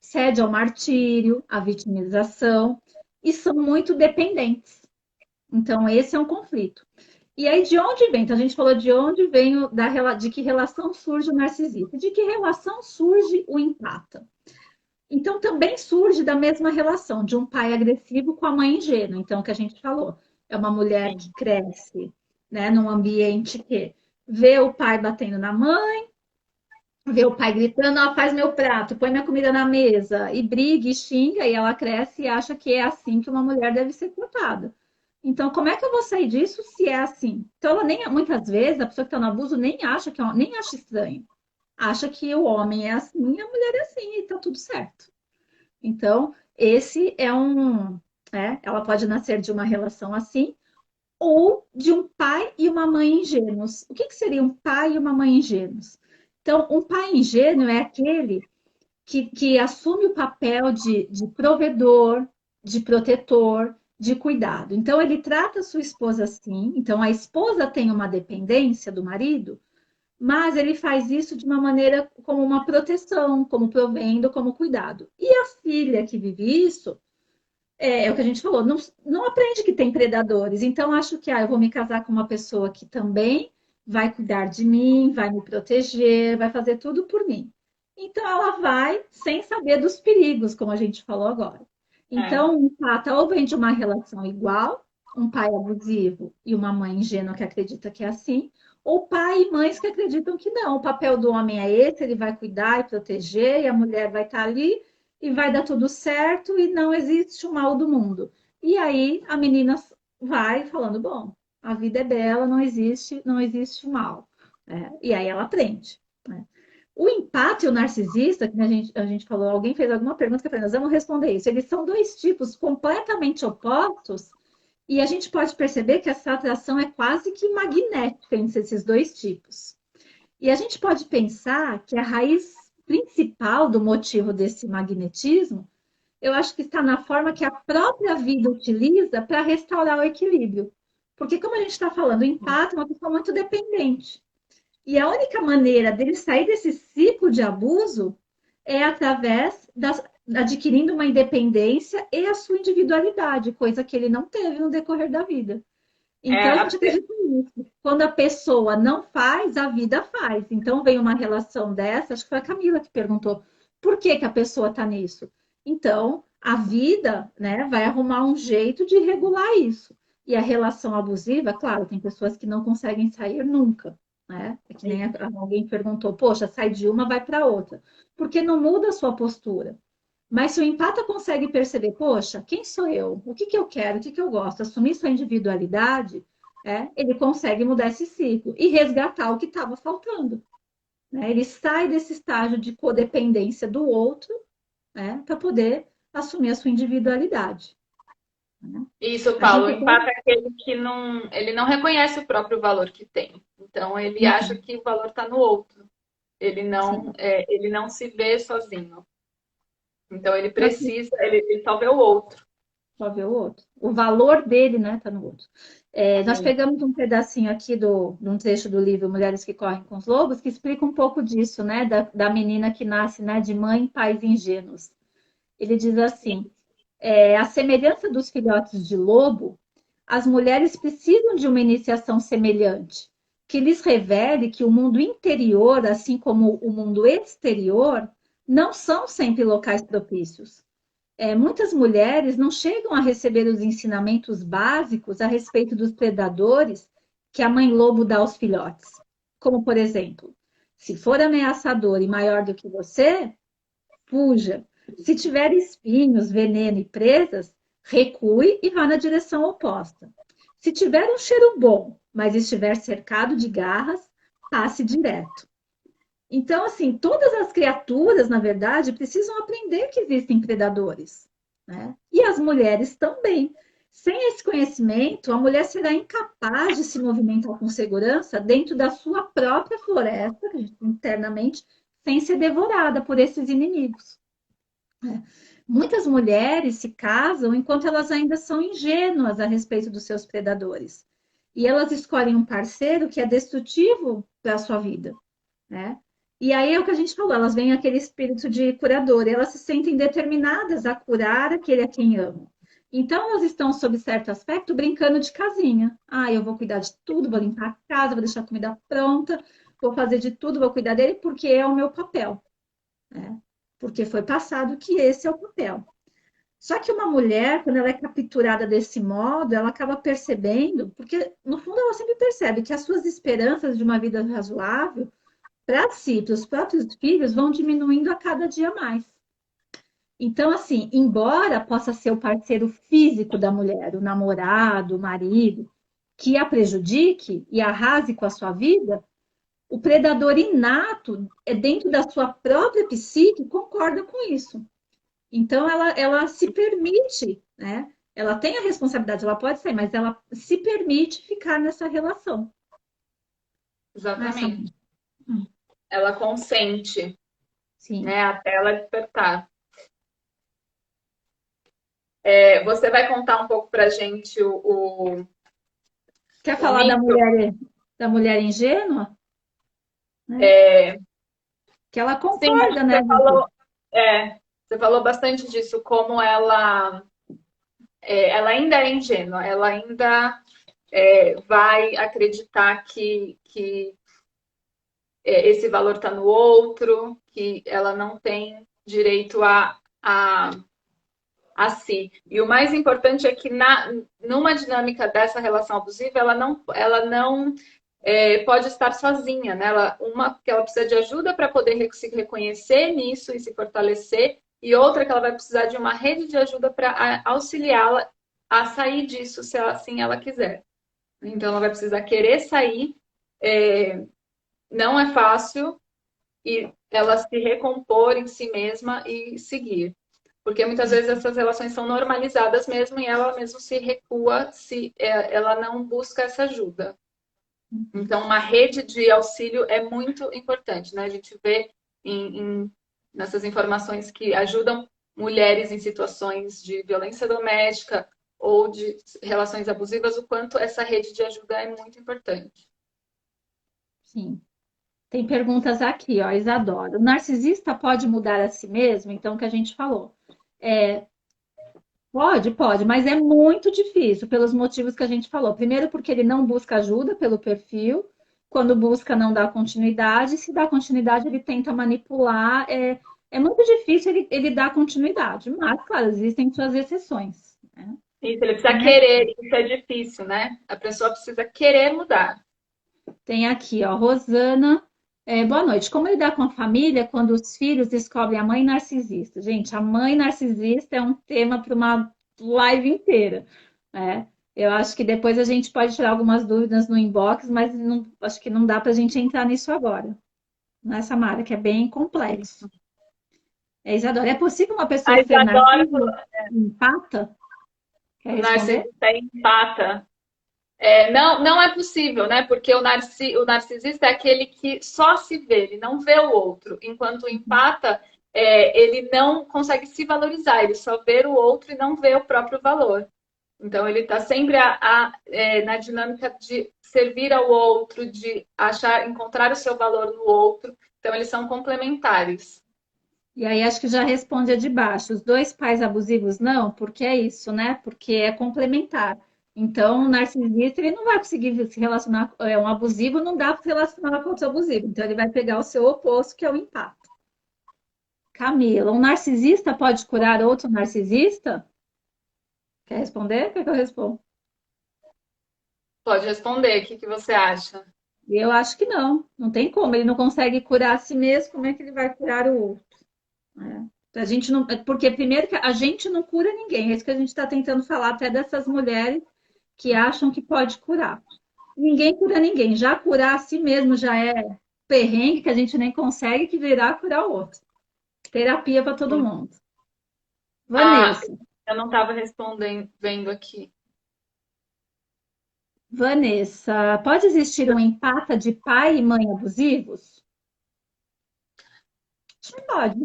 A: Cede ao martírio, à vitimização, e são muito dependentes. Então, esse é um conflito. E aí, de onde vem? Então, a gente falou de onde vem de que relação surge o narcisista, de que relação surge o empata. Então, também surge da mesma relação de um pai agressivo com a mãe ingênua. Então, o que a gente falou, é uma mulher que
B: Sim.
A: cresce, né, num ambiente que vê o pai batendo na mãe, vê o pai gritando, ó, faz meu prato, põe minha comida na mesa, e briga e xinga, e ela cresce e acha que é assim que uma mulher deve ser tratada. Então, como é que eu vou sair disso se é assim? Então, ela nem, muitas vezes, a pessoa que está no abuso nem acha nem acha estranho. Acha que o homem é assim e a mulher é assim, e tá tudo certo. Então, esse é um. Ela pode nascer de uma relação assim, ou de um pai e uma mãe ingênuos. O que, que seria um pai e uma mãe ingênuos? Então, um pai ingênuo é aquele que assume o papel de provedor, de protetor, de cuidado. Então, ele trata a sua esposa assim. Então, a esposa tem uma dependência do marido, mas ele faz isso de uma maneira como uma proteção, como provendo, como cuidado. E a filha que vive isso, é o que a gente falou, não aprende que tem predadores. Então, acho que eu vou me casar com uma pessoa que também vai cuidar de mim, vai me proteger, vai fazer tudo por mim. Então, ela vai sem saber dos perigos, como a gente falou agora.
B: É.
A: Então, um empata ou vem de uma relação igual, um pai abusivo e uma mãe ingênua que acredita que é assim, ou pai e mães que acreditam que não. O papel do homem é esse, ele vai cuidar e proteger, e a mulher vai estar ali e vai dar tudo certo e não existe o mal do mundo. E aí a menina vai falando, bom, a vida é bela, não existe mal. E aí ela aprende. Né? O empate e o narcisista, que a gente falou, alguém fez alguma pergunta que eu falei, nós vamos responder isso. Eles são dois tipos completamente opostos e a gente pode perceber que essa atração é quase que magnética entre esses dois tipos. E a gente pode pensar que a raiz principal do motivo desse magnetismo, eu acho que está na forma que a própria vida utiliza para restaurar o equilíbrio. Porque, como a gente está falando, o empate é uma pessoa muito dependente. E a única maneira dele sair desse ciclo de abuso é através adquirindo uma independência e a sua individualidade, coisa que ele não teve no decorrer da vida. Então,
B: É,
A: a gente acredita nisso. Quando a pessoa não faz, a vida faz. Então, vem uma relação dessa, acho que foi a Camila que perguntou, por que que a pessoa está nisso? Então, a vida, né, vai arrumar um jeito de regular isso. E a relação abusiva, claro, tem pessoas que não conseguem sair nunca, né? É que nem alguém perguntou, poxa, sai de uma, vai para outra. Porque não muda a sua postura. Mas se o empata consegue perceber, poxa, quem sou eu? O que que eu quero? O que que eu gosto? Assumir sua individualidade, ele consegue mudar esse ciclo e resgatar o que estava faltando. Né? Ele sai desse estágio de codependência do outro, para poder assumir a sua individualidade. Né?
B: Isso,
A: A
B: Paulo. O
A: gente
B: empate é aquele que não, ele não reconhece o próprio valor que tem. Então, ele acha
A: Uhum,
B: que o valor está no outro.
A: sim,
B: Ele não se vê sozinho. Então, ele
A: só que
B: precisa, ele só vê o outro.
A: só vê o outro. O valor dele, né, tá no outro. Nós
B: Sim.
A: pegamos um pedacinho aqui de um trecho do livro Mulheres que Correm com os Lobos, que explica um pouco disso, né, da menina que nasce, né, de mãe e pais ingênuos. Ele diz assim: a semelhança dos filhotes de lobo, as mulheres precisam de uma iniciação semelhante, que lhes revele que o mundo interior, assim como o mundo exterior, não são sempre locais propícios. Muitas mulheres não chegam a receber os ensinamentos básicos a respeito dos predadores que a mãe lobo dá aos filhotes. Como, por exemplo, se for ameaçador e maior do que você, fuja. Se tiver espinhos, veneno e presas, recue e vá na direção oposta. Se tiver um cheiro bom, mas estiver cercado de garras, passe direto. Então, assim, todas as criaturas, na verdade, precisam aprender que existem predadores, né? E as mulheres também. Sem esse conhecimento, a mulher será incapaz de se movimentar com segurança dentro da sua própria floresta, internamente, sem ser devorada por esses inimigos. Né? Muitas mulheres se casam enquanto elas ainda são ingênuas a respeito dos seus predadores. E elas escolhem um parceiro que é destrutivo para a sua vida, né? E aí é o que a gente falou, elas vêm aquele espírito de curador, e elas se sentem determinadas a curar aquele a quem amam. Então elas estão, sob certo aspecto, brincando de casinha. Ah, eu vou cuidar de tudo, vou limpar a casa, vou deixar a comida pronta, vou fazer de tudo, vou cuidar dele, porque é o meu papel, né? Porque foi passado que esse é o papel. Só que uma mulher, quando ela é capturada desse modo, ela acaba percebendo, porque no fundo ela sempre percebe que as suas esperanças de uma vida razoável, para si, para os próprios filhos, vão diminuindo a cada dia mais. Então, assim, embora possa ser o parceiro físico da mulher, o namorado, o marido, que a prejudique e arrase com a sua vida, o predador inato, é dentro da sua própria psique, concorda com isso. Então, ela se permite, né? Ela tem a responsabilidade, ela pode sair, mas ela se permite ficar nessa relação. Nessa...
B: Exatamente. Ela consente,
A: Sim.
B: né, até ela despertar. Você vai contar um pouco pra gente
A: Quer
B: o
A: falar
B: mito?
A: da mulher ingênua? Né?
B: É,
A: Que ela
B: sim,
A: concorda, né,
B: você
A: Vivi?
B: falou, você falou bastante disso, como ela ainda é ingênua, ela ainda vai acreditar que esse valor está no outro, que ela não tem direito a si. E o mais importante é que numa dinâmica dessa relação abusiva, ela não pode estar sozinha, né? Que ela precisa de ajuda para poder se reconhecer nisso e se fortalecer, e outra que ela vai precisar de uma rede de ajuda para auxiliá-la a sair disso, se assim ela quiser. Então, ela vai precisar querer sair, não é fácil, e ela se recompor em si mesma e seguir. Porque muitas vezes essas relações são normalizadas mesmo e ela mesmo se recua se ela não busca essa ajuda. Então, uma rede de auxílio é muito importante, né? A gente vê nessas informações que ajudam mulheres em situações de violência doméstica ou de relações abusivas, o quanto essa rede de ajuda é muito importante.
A: Sim. Tem perguntas aqui, ó, Isadora. O narcisista pode mudar a si mesmo? Então, o que a gente falou. É, pode, mas é muito difícil, pelos motivos que a gente falou. Primeiro, porque ele não busca ajuda pelo perfil. Quando busca, não dá continuidade. Se dá continuidade, ele tenta manipular. É muito difícil ele dar continuidade. Mas, claro, existem suas exceções, né?
B: Isso, ele precisa
A: Tem
B: querer, isso é difícil, né? A pessoa precisa querer mudar.
A: Tem aqui, ó, Rosana. Boa noite. Como lidar com a família quando os filhos descobrem a mãe narcisista? Gente, a mãe narcisista é um tema para uma live inteira, né? Eu acho que depois a gente pode tirar algumas dúvidas no inbox, mas acho que não dá para a gente entrar nisso agora, né, Samara? Que é bem complexo. Isadora, é possível uma pessoa
B: A
A: ser
B: Isadora,
A: narcisista e empata? Quer
B: o
A: responder?
B: narcisista empata. Não, não é possível, né? Porque o narcisista é aquele que só se vê, ele não vê o outro. Enquanto o empata, ele não consegue se valorizar, ele só vê o outro e não vê o próprio valor. Então, ele está sempre na dinâmica de servir ao outro, de encontrar o seu valor no outro. Então, eles são complementares.
A: E aí acho que já responde a de baixo. Os dois pais abusivos não, porque é isso, né? Porque é complementar. Então, o narcisista ele não vai conseguir se relacionar, um abusivo não dá para se relacionar com outro abusivo. Então, ele vai pegar o seu oposto, que é o empate. Camila, um narcisista pode curar outro narcisista? Quer responder? Quer que eu responda?
B: Pode responder, o que você acha?
A: Eu acho que não. Não tem como. Ele não consegue curar a si mesmo, como é que ele vai curar o outro? Né? A gente não, porque primeiro que a gente não cura ninguém, é isso que a gente está tentando falar até dessas mulheres que acham que pode curar. Ninguém cura ninguém, já curar a si mesmo já é perrengue que a gente nem consegue que virá curar o outro. Terapia para todo mundo.
B: Ah,
A: Vanessa,
B: eu não estava respondendo, vendo aqui.
A: Vanessa, pode existir um empata de pai e mãe abusivos? Pode.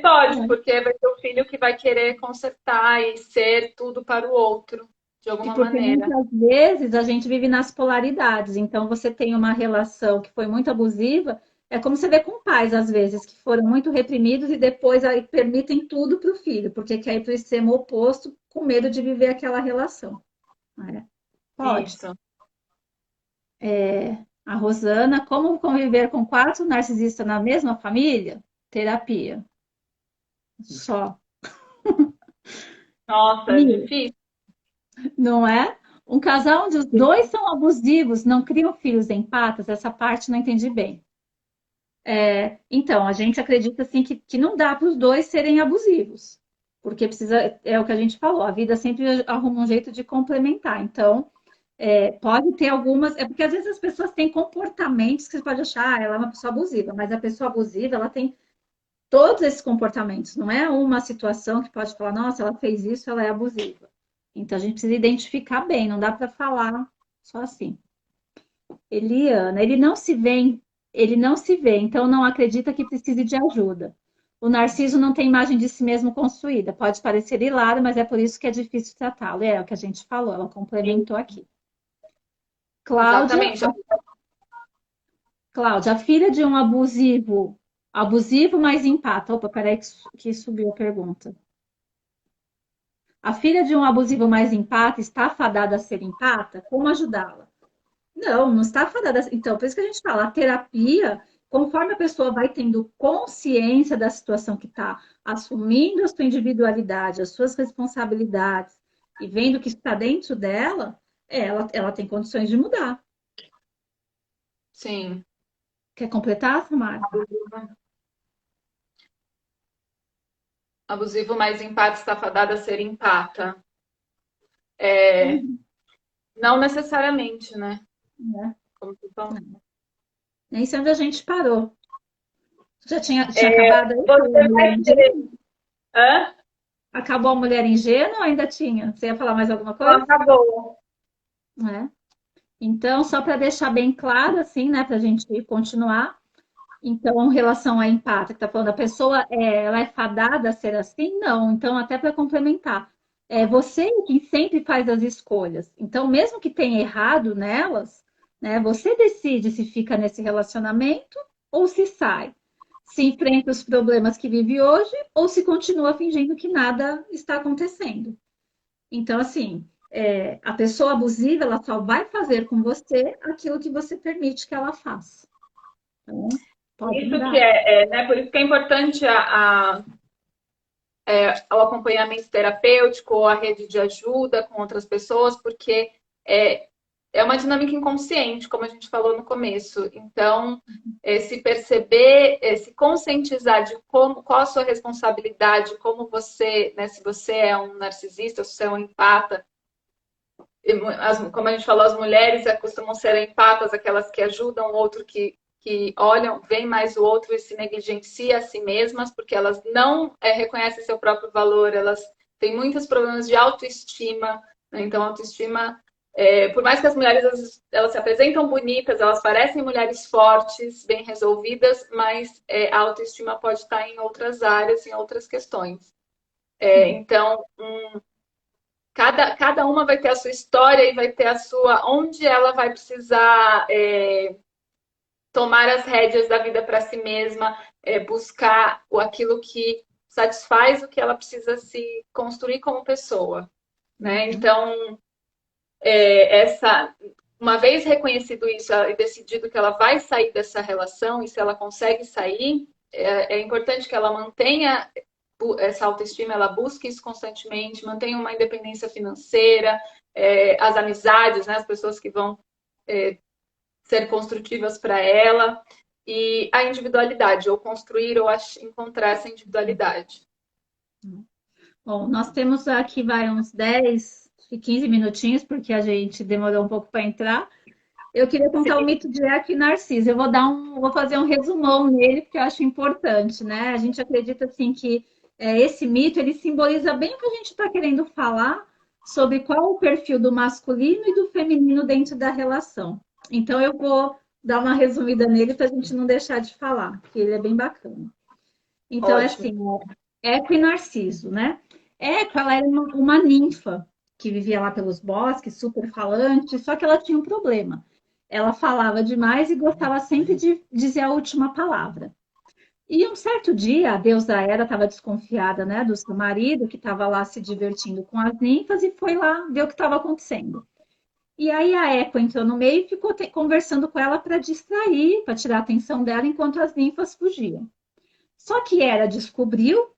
B: Pode,
A: É.
B: porque vai ter o filho que vai querer consertar e ser tudo para o outro, de
A: E
B: alguma
A: porque
B: maneira.
A: muitas vezes a gente vive nas polaridades. Então, você tem uma relação que foi muito abusiva, é como você vê com pais, às vezes, que foram muito reprimidos e depois aí permitem tudo para o filho, porque quer ir para o extremo oposto com medo de viver aquela relação. Né? Pode.
B: Isso.
A: A Rosana, como conviver com quatro narcisistas na mesma família? Terapia. Só.
B: Nossa,
A: E,
B: difícil.
A: não é? Um casal onde os dois são abusivos, não criam filhos empatas, essa parte não entendi bem. Então, a gente acredita assim que não dá para os dois serem abusivos, porque precisa, é o que a gente falou, a vida sempre arruma um jeito de complementar. Então, pode ter algumas, é porque às vezes as pessoas têm comportamentos que você pode achar, ela é uma pessoa abusiva, mas a pessoa abusiva, ela tem todos esses comportamentos, não é uma situação que pode falar, nossa, ela fez isso, ela é abusiva. Então, a gente precisa identificar bem, não dá para falar só assim. Eliana, ele não se vê, então não acredita que precise de ajuda. O narciso não tem imagem de si mesmo construída. Pode parecer hilário, mas é por isso que é difícil tratá-lo. É o que a gente falou, ela complementou aqui. Cláudia,
B: Exatamente.
A: Cláudia, a filha de um abusivo, abusivo, mas empata. Opa, peraí que subiu a pergunta. A filha de um abusivo mais empata está fadada a ser empata? Como ajudá-la? Não, não está fadada. Então, por isso que a gente fala, a terapia, conforme a pessoa vai tendo consciência da situação que está, assumindo a sua individualidade, as suas responsabilidades e vendo que está dentro dela, ela tem condições de mudar.
B: Sim.
A: Quer completar, Samara?
B: Abusivo mais empata está fadada a ser empata.
A: Uhum.
B: Não necessariamente, né?
A: Né?
B: Como tu falou.
A: Nem sei onde a gente parou. Já tinha acabado aí com a
B: Você
A: mulher
B: vai ter.
A: ingênua?
B: Hã?
A: Acabou a mulher ingênua ou ainda tinha? Você ia falar mais alguma
B: Não
A: coisa?
B: acabou.
A: É. Então, só para deixar bem claro, assim, né, para a gente continuar. Então, em relação a empate, que está falando, a pessoa ela é fadada a ser assim? Não. Então, até para complementar, é você que sempre faz as escolhas. Então, mesmo que tenha errado nelas, né, você decide se fica nesse relacionamento ou se sai. Se enfrenta os problemas que vive hoje ou se continua fingindo que nada está acontecendo. Então, assim, a pessoa abusiva, ela só vai fazer com você aquilo que você permite que ela faça. Então, pode
B: Isso que
A: mudar.
B: né? Por isso que é importante o acompanhamento terapêutico ou a rede de ajuda com outras pessoas, porque é, é uma dinâmica inconsciente, como a gente falou no começo. Então, se perceber, se conscientizar de qual a sua responsabilidade, como você, né, se você é um narcisista, se você é um empata, como a gente falou, as mulheres costumam ser empatas, aquelas que ajudam o outro, que olham, veem mais o outro e se negligenciam a si mesmas, porque elas não reconhecem seu próprio valor, elas têm muitos problemas de autoestima, né? Então, autoestima, por mais que as mulheres elas se apresentam bonitas, elas parecem mulheres fortes, bem resolvidas, mas a autoestima pode estar em outras áreas, em outras questões. Então, cada uma vai ter a sua história e vai ter a sua. Onde ela vai precisar tomar as rédeas da vida para si mesma, buscar aquilo que satisfaz o que ela precisa se construir como pessoa. Né?
A: Uhum.
B: Então, uma vez reconhecido isso e decidido que ela vai sair dessa relação, e se ela consegue sair, é importante que ela mantenha essa autoestima, ela busque isso constantemente, mantenha uma independência financeira, as amizades, né, as pessoas que vão ser construtivas para ela, e a individualidade, ou construir ou encontrar essa individualidade.
A: Bom, nós temos aqui vai uns 10 e 15 minutinhos, porque a gente demorou um pouco para entrar. Eu queria contar o
B: Sim.
A: mito de Eco e Narciso. Eu vou fazer um resumão nele, porque eu acho importante, né? A gente acredita assim que esse mito ele simboliza bem o que a gente está querendo falar sobre qual o perfil do masculino e do feminino dentro da relação. Então eu vou dar uma resumida nele para a gente não deixar de falar, porque ele é bem bacana. Então, é
B: Ótimo.
A: assim, Eco e Narciso, né? Eco, ela era uma ninfa que vivia lá pelos bosques, super falante, só que ela tinha um problema. Ela falava demais e gostava sempre de dizer a última palavra. E um certo dia, a deusa Hera estava desconfiada, né, do seu marido, que estava lá se divertindo com as ninfas, e foi lá ver o que estava acontecendo. E aí a Eco entrou no meio e ficou conversando com ela para distrair, para tirar a atenção dela, enquanto as ninfas fugiam. Só que Hera descobriu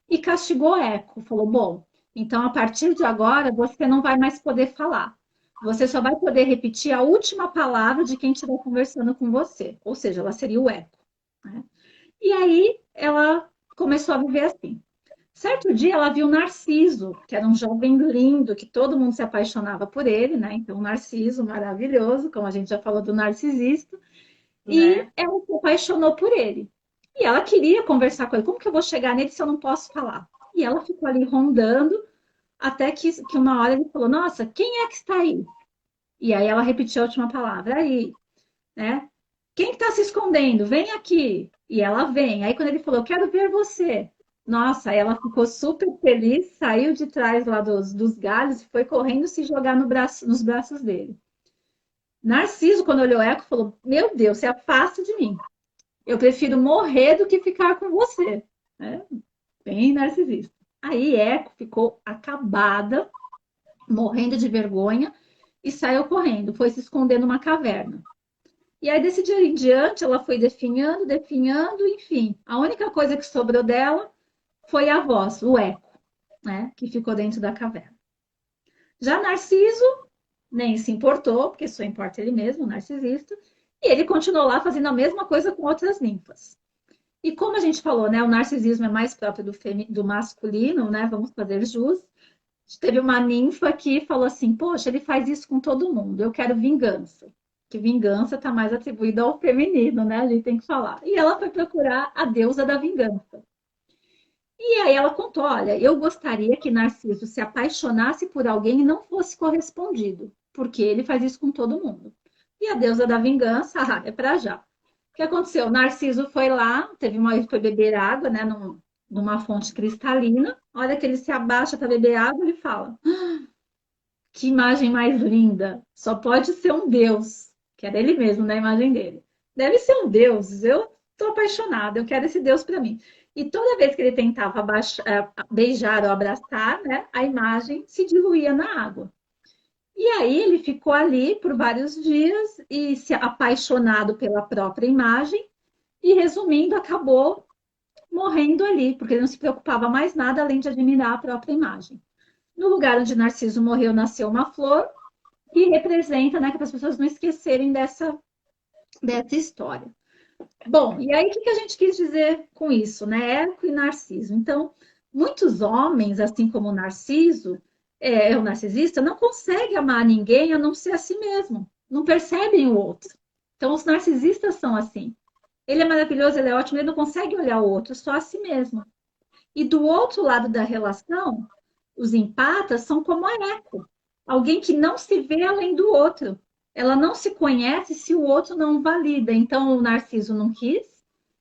A: e castigou Eco. Falou: bom, então a partir de agora você não vai mais poder falar. Você só vai poder repetir a última palavra de quem estiver conversando com você. Ou seja, ela seria o Eco, né? E aí ela começou a viver assim. Certo dia ela viu Narciso, que era um jovem lindo, que todo mundo se apaixonava por ele, né? Então, Narciso, maravilhoso, como a gente já falou do narcisista, e
B: Né?
A: ela se apaixonou por ele. E ela queria conversar com ele. Como que eu vou chegar nele se eu não posso falar? E ela ficou ali rondando, até que uma hora ele falou: Nossa, quem é que está aí? E aí ela repetiu a última palavra, aí, né? Quem está se escondendo? Vem aqui. E ela vem. Aí quando ele falou, quero ver você. Nossa, aí ela ficou super feliz, saiu de trás lá dos galhos e foi correndo se jogar no nos braços dele. Narciso, quando olhou Eco, falou: Meu Deus, se afasta de mim. Eu prefiro morrer do que ficar com você. Né? Bem narcisista. Aí Eco ficou acabada, morrendo de vergonha, e saiu correndo, foi se esconder numa caverna. E aí, desse dia em diante, ela foi definhando, definhando, enfim. A única coisa que sobrou dela foi a voz, o eco, né? Que ficou dentro da caverna. Já Narciso nem se importou, porque só importa ele mesmo, o narcisista, e ele continuou lá fazendo a mesma coisa com outras ninfas. E como a gente falou, né? O narcisismo é mais próprio do masculino, né? Vamos fazer jus. Teve uma ninfa que falou assim: Poxa, ele faz isso com todo mundo, eu quero vingança. Que vingança está mais atribuída ao feminino, né? A gente tem que falar. E ela foi procurar a deusa da vingança. E aí ela contou: Olha, eu gostaria que Narciso se apaixonasse por alguém e não fosse correspondido, porque ele faz isso com todo mundo. E a deusa da vingança, é para já. O que aconteceu? Narciso foi lá, foi beber água, né? Numa fonte cristalina. Olha que ele se abaixa para beber água, ele fala: Que imagem mais linda! Só pode ser um Deus, que era ele mesmo na imagem dele. Deve ser um Deus. Eu estou apaixonada, eu quero esse Deus para mim. E toda vez que ele tentava beijar ou abraçar, né, a imagem se diluía na água. E aí ele ficou ali por vários dias e se apaixonado pela própria imagem e, resumindo, acabou morrendo ali, porque ele não se preocupava mais nada além de admirar a própria imagem. No lugar onde Narciso morreu, nasceu uma flor que representa, né, que as pessoas não esquecerem dessa história. Bom, e aí o que a gente quis dizer com isso, né? Eco e Narciso. Então, muitos homens, assim como o Narciso, o narcisista, não consegue amar ninguém a não ser a si mesmo. Não percebem o outro. Então, os narcisistas são assim. Ele é maravilhoso, ele é ótimo, ele não consegue olhar o outro, só a si mesmo. E do outro lado da relação, os empatas são como a Eco, alguém que não se vê além do outro. Ela não se conhece se o outro não valida. Então, o Narciso não quis,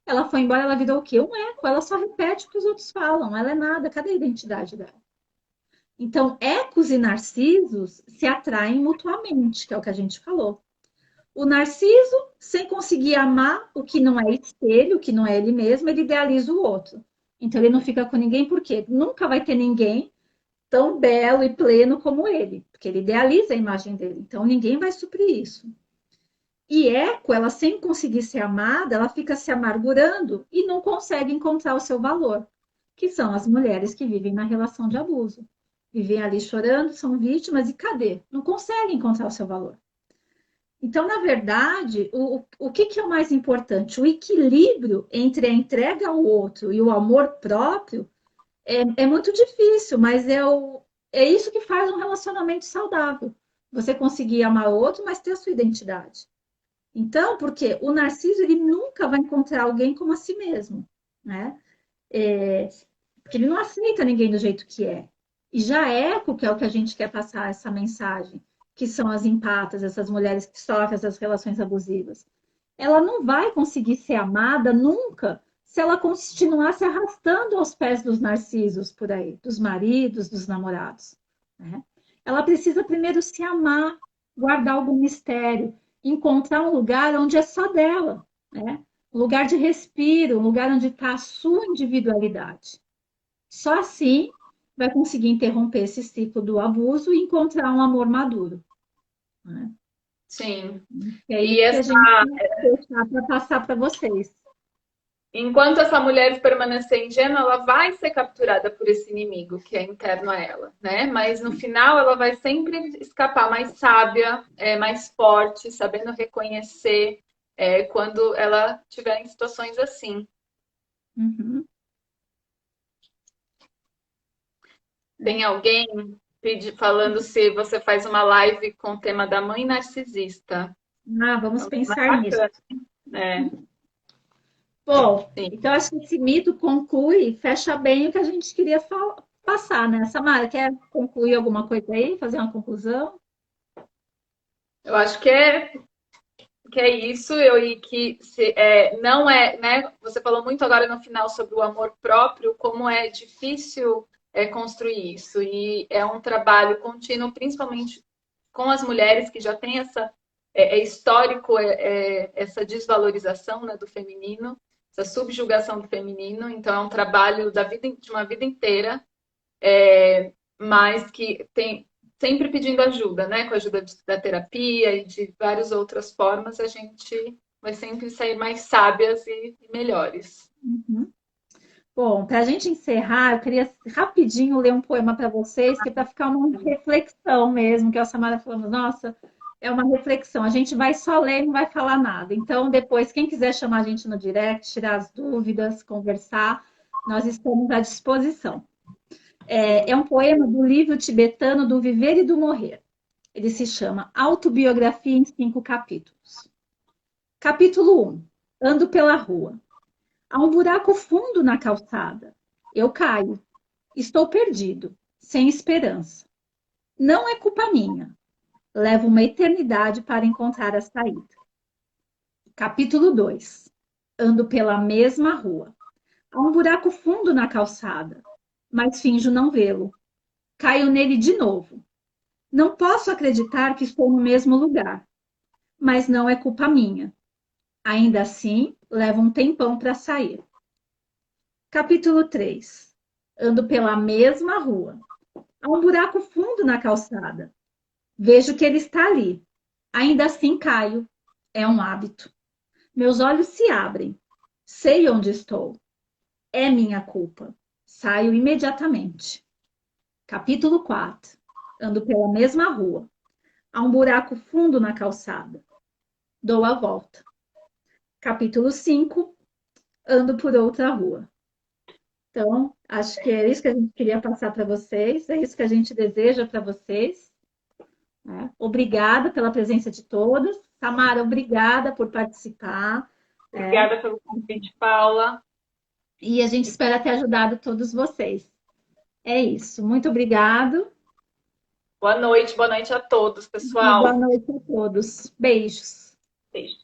A: ela foi embora, ela virou o quê? Um eco, ela só repete o que os outros falam, ela é nada, cadê a identidade dela? Então, ecos e narcisos se atraem mutuamente, que é o que a gente falou. O narciso, sem conseguir amar o que não é espelho, o que não é ele mesmo, ele idealiza o outro. Então ele não fica com ninguém porque nunca vai ter ninguém tão belo e pleno como ele, porque ele idealiza a imagem dele. Então ninguém vai suprir isso. E Eco, ela sem conseguir ser amada, ela fica se amargurando e não consegue encontrar o seu valor, que são as mulheres que vivem na relação de abuso. Vivem ali chorando, são vítimas e cadê? Não conseguem encontrar o seu valor. Então, na verdade, o que é o mais importante? O equilíbrio entre a entrega ao outro e o amor próprio é muito difícil, mas é isso que faz um relacionamento saudável. Você conseguir amar o outro, mas ter a sua identidade. Então, porque o narciso ele nunca vai encontrar alguém como a si mesmo, né? Porque ele não aceita ninguém do jeito que é. E já Eco, que é o que a gente quer passar essa mensagem, que são as empatas, essas mulheres que sofrem essas relações abusivas, ela não vai conseguir ser amada nunca se ela continuar se arrastando aos pés dos narcisos por aí, dos maridos, dos namorados, né? Ela precisa primeiro se amar, guardar algum mistério, encontrar um lugar onde é só dela, né? Um lugar de respiro, um lugar onde está a sua individualidade. Só assim vai conseguir interromper esse ciclo do abuso e encontrar um amor maduro, né?
B: Sim.
A: É
B: E
A: isso que a
B: essa,
A: gente vai deixar para passar para vocês.
B: enquanto essa mulher permanecer ingênua, ela vai ser capturada por esse inimigo que é interno a ela, né? Mas no final ela vai sempre escapar mais sábia, mais forte, sabendo reconhecer quando ela estiver em situações assim.
A: Uhum.
B: Tem alguém falando se você faz uma live com o tema da mãe narcisista.
A: Ah, vamos
B: É um tema
A: pensar nisso.
B: bacana, né?
A: Bom,
B: Sim.
A: então acho que esse mito conclui, fecha bem o que a gente queria passar, né? Samara, quer concluir alguma coisa aí? Fazer uma conclusão?
B: Eu acho que é isso, e que não é, né? Você falou muito agora no final sobre o amor próprio, como é difícil construir isso. E é um trabalho contínuo, principalmente com as mulheres que já têm histórico essa desvalorização, né, do feminino, essa subjugação do feminino. Então é um trabalho de uma vida inteira, mas que tem sempre pedindo ajuda, né? Com a ajuda da terapia e de várias outras formas, a gente vai sempre sair mais sábias e melhores.
A: Uhum. Bom, para a gente encerrar, eu queria rapidinho ler um poema para vocês, que é para ficar uma reflexão mesmo, que a Samara falou, nossa, é uma reflexão. A gente vai só ler e não vai falar nada. Então, depois, quem quiser chamar a gente no direct, tirar as dúvidas, conversar, nós estamos à disposição. É um poema do livro tibetano do Viver e do Morrer. Ele se chama Autobiografia em 5 capítulos. Capítulo 1. Ando pela rua. Há um buraco fundo na calçada. Eu caio. Estou perdido, sem esperança. Não é culpa minha. Levo uma eternidade para encontrar a saída. Capítulo 2. Ando pela mesma rua. Há um buraco fundo na calçada, mas finjo não vê-lo. Caio nele de novo. Não posso acreditar que estou no mesmo lugar, mas não é culpa minha. Ainda assim, leva um tempão para sair. Capítulo 3. Ando pela mesma rua. Há um buraco fundo na calçada. Vejo que ele está ali. Ainda assim caio. É um hábito. Meus olhos se abrem. Sei onde estou. É minha culpa. Saio imediatamente. Capítulo 4. Ando pela mesma rua. Há um buraco fundo na calçada. Dou a volta. Capítulo 5. Ando por outra rua. Então, acho que é isso que a gente queria passar para vocês, é isso que a gente deseja para vocês, né? Obrigada pela presença de todos. Tamara, obrigada por participar.
B: Obrigada pelo convite, Paula.
A: E a gente espera ter ajudado todos vocês. É isso. Muito obrigado.
B: Boa noite a todos,
A: E boa
B: pessoal.
A: noite a todos. Beijos.
B: Beijo.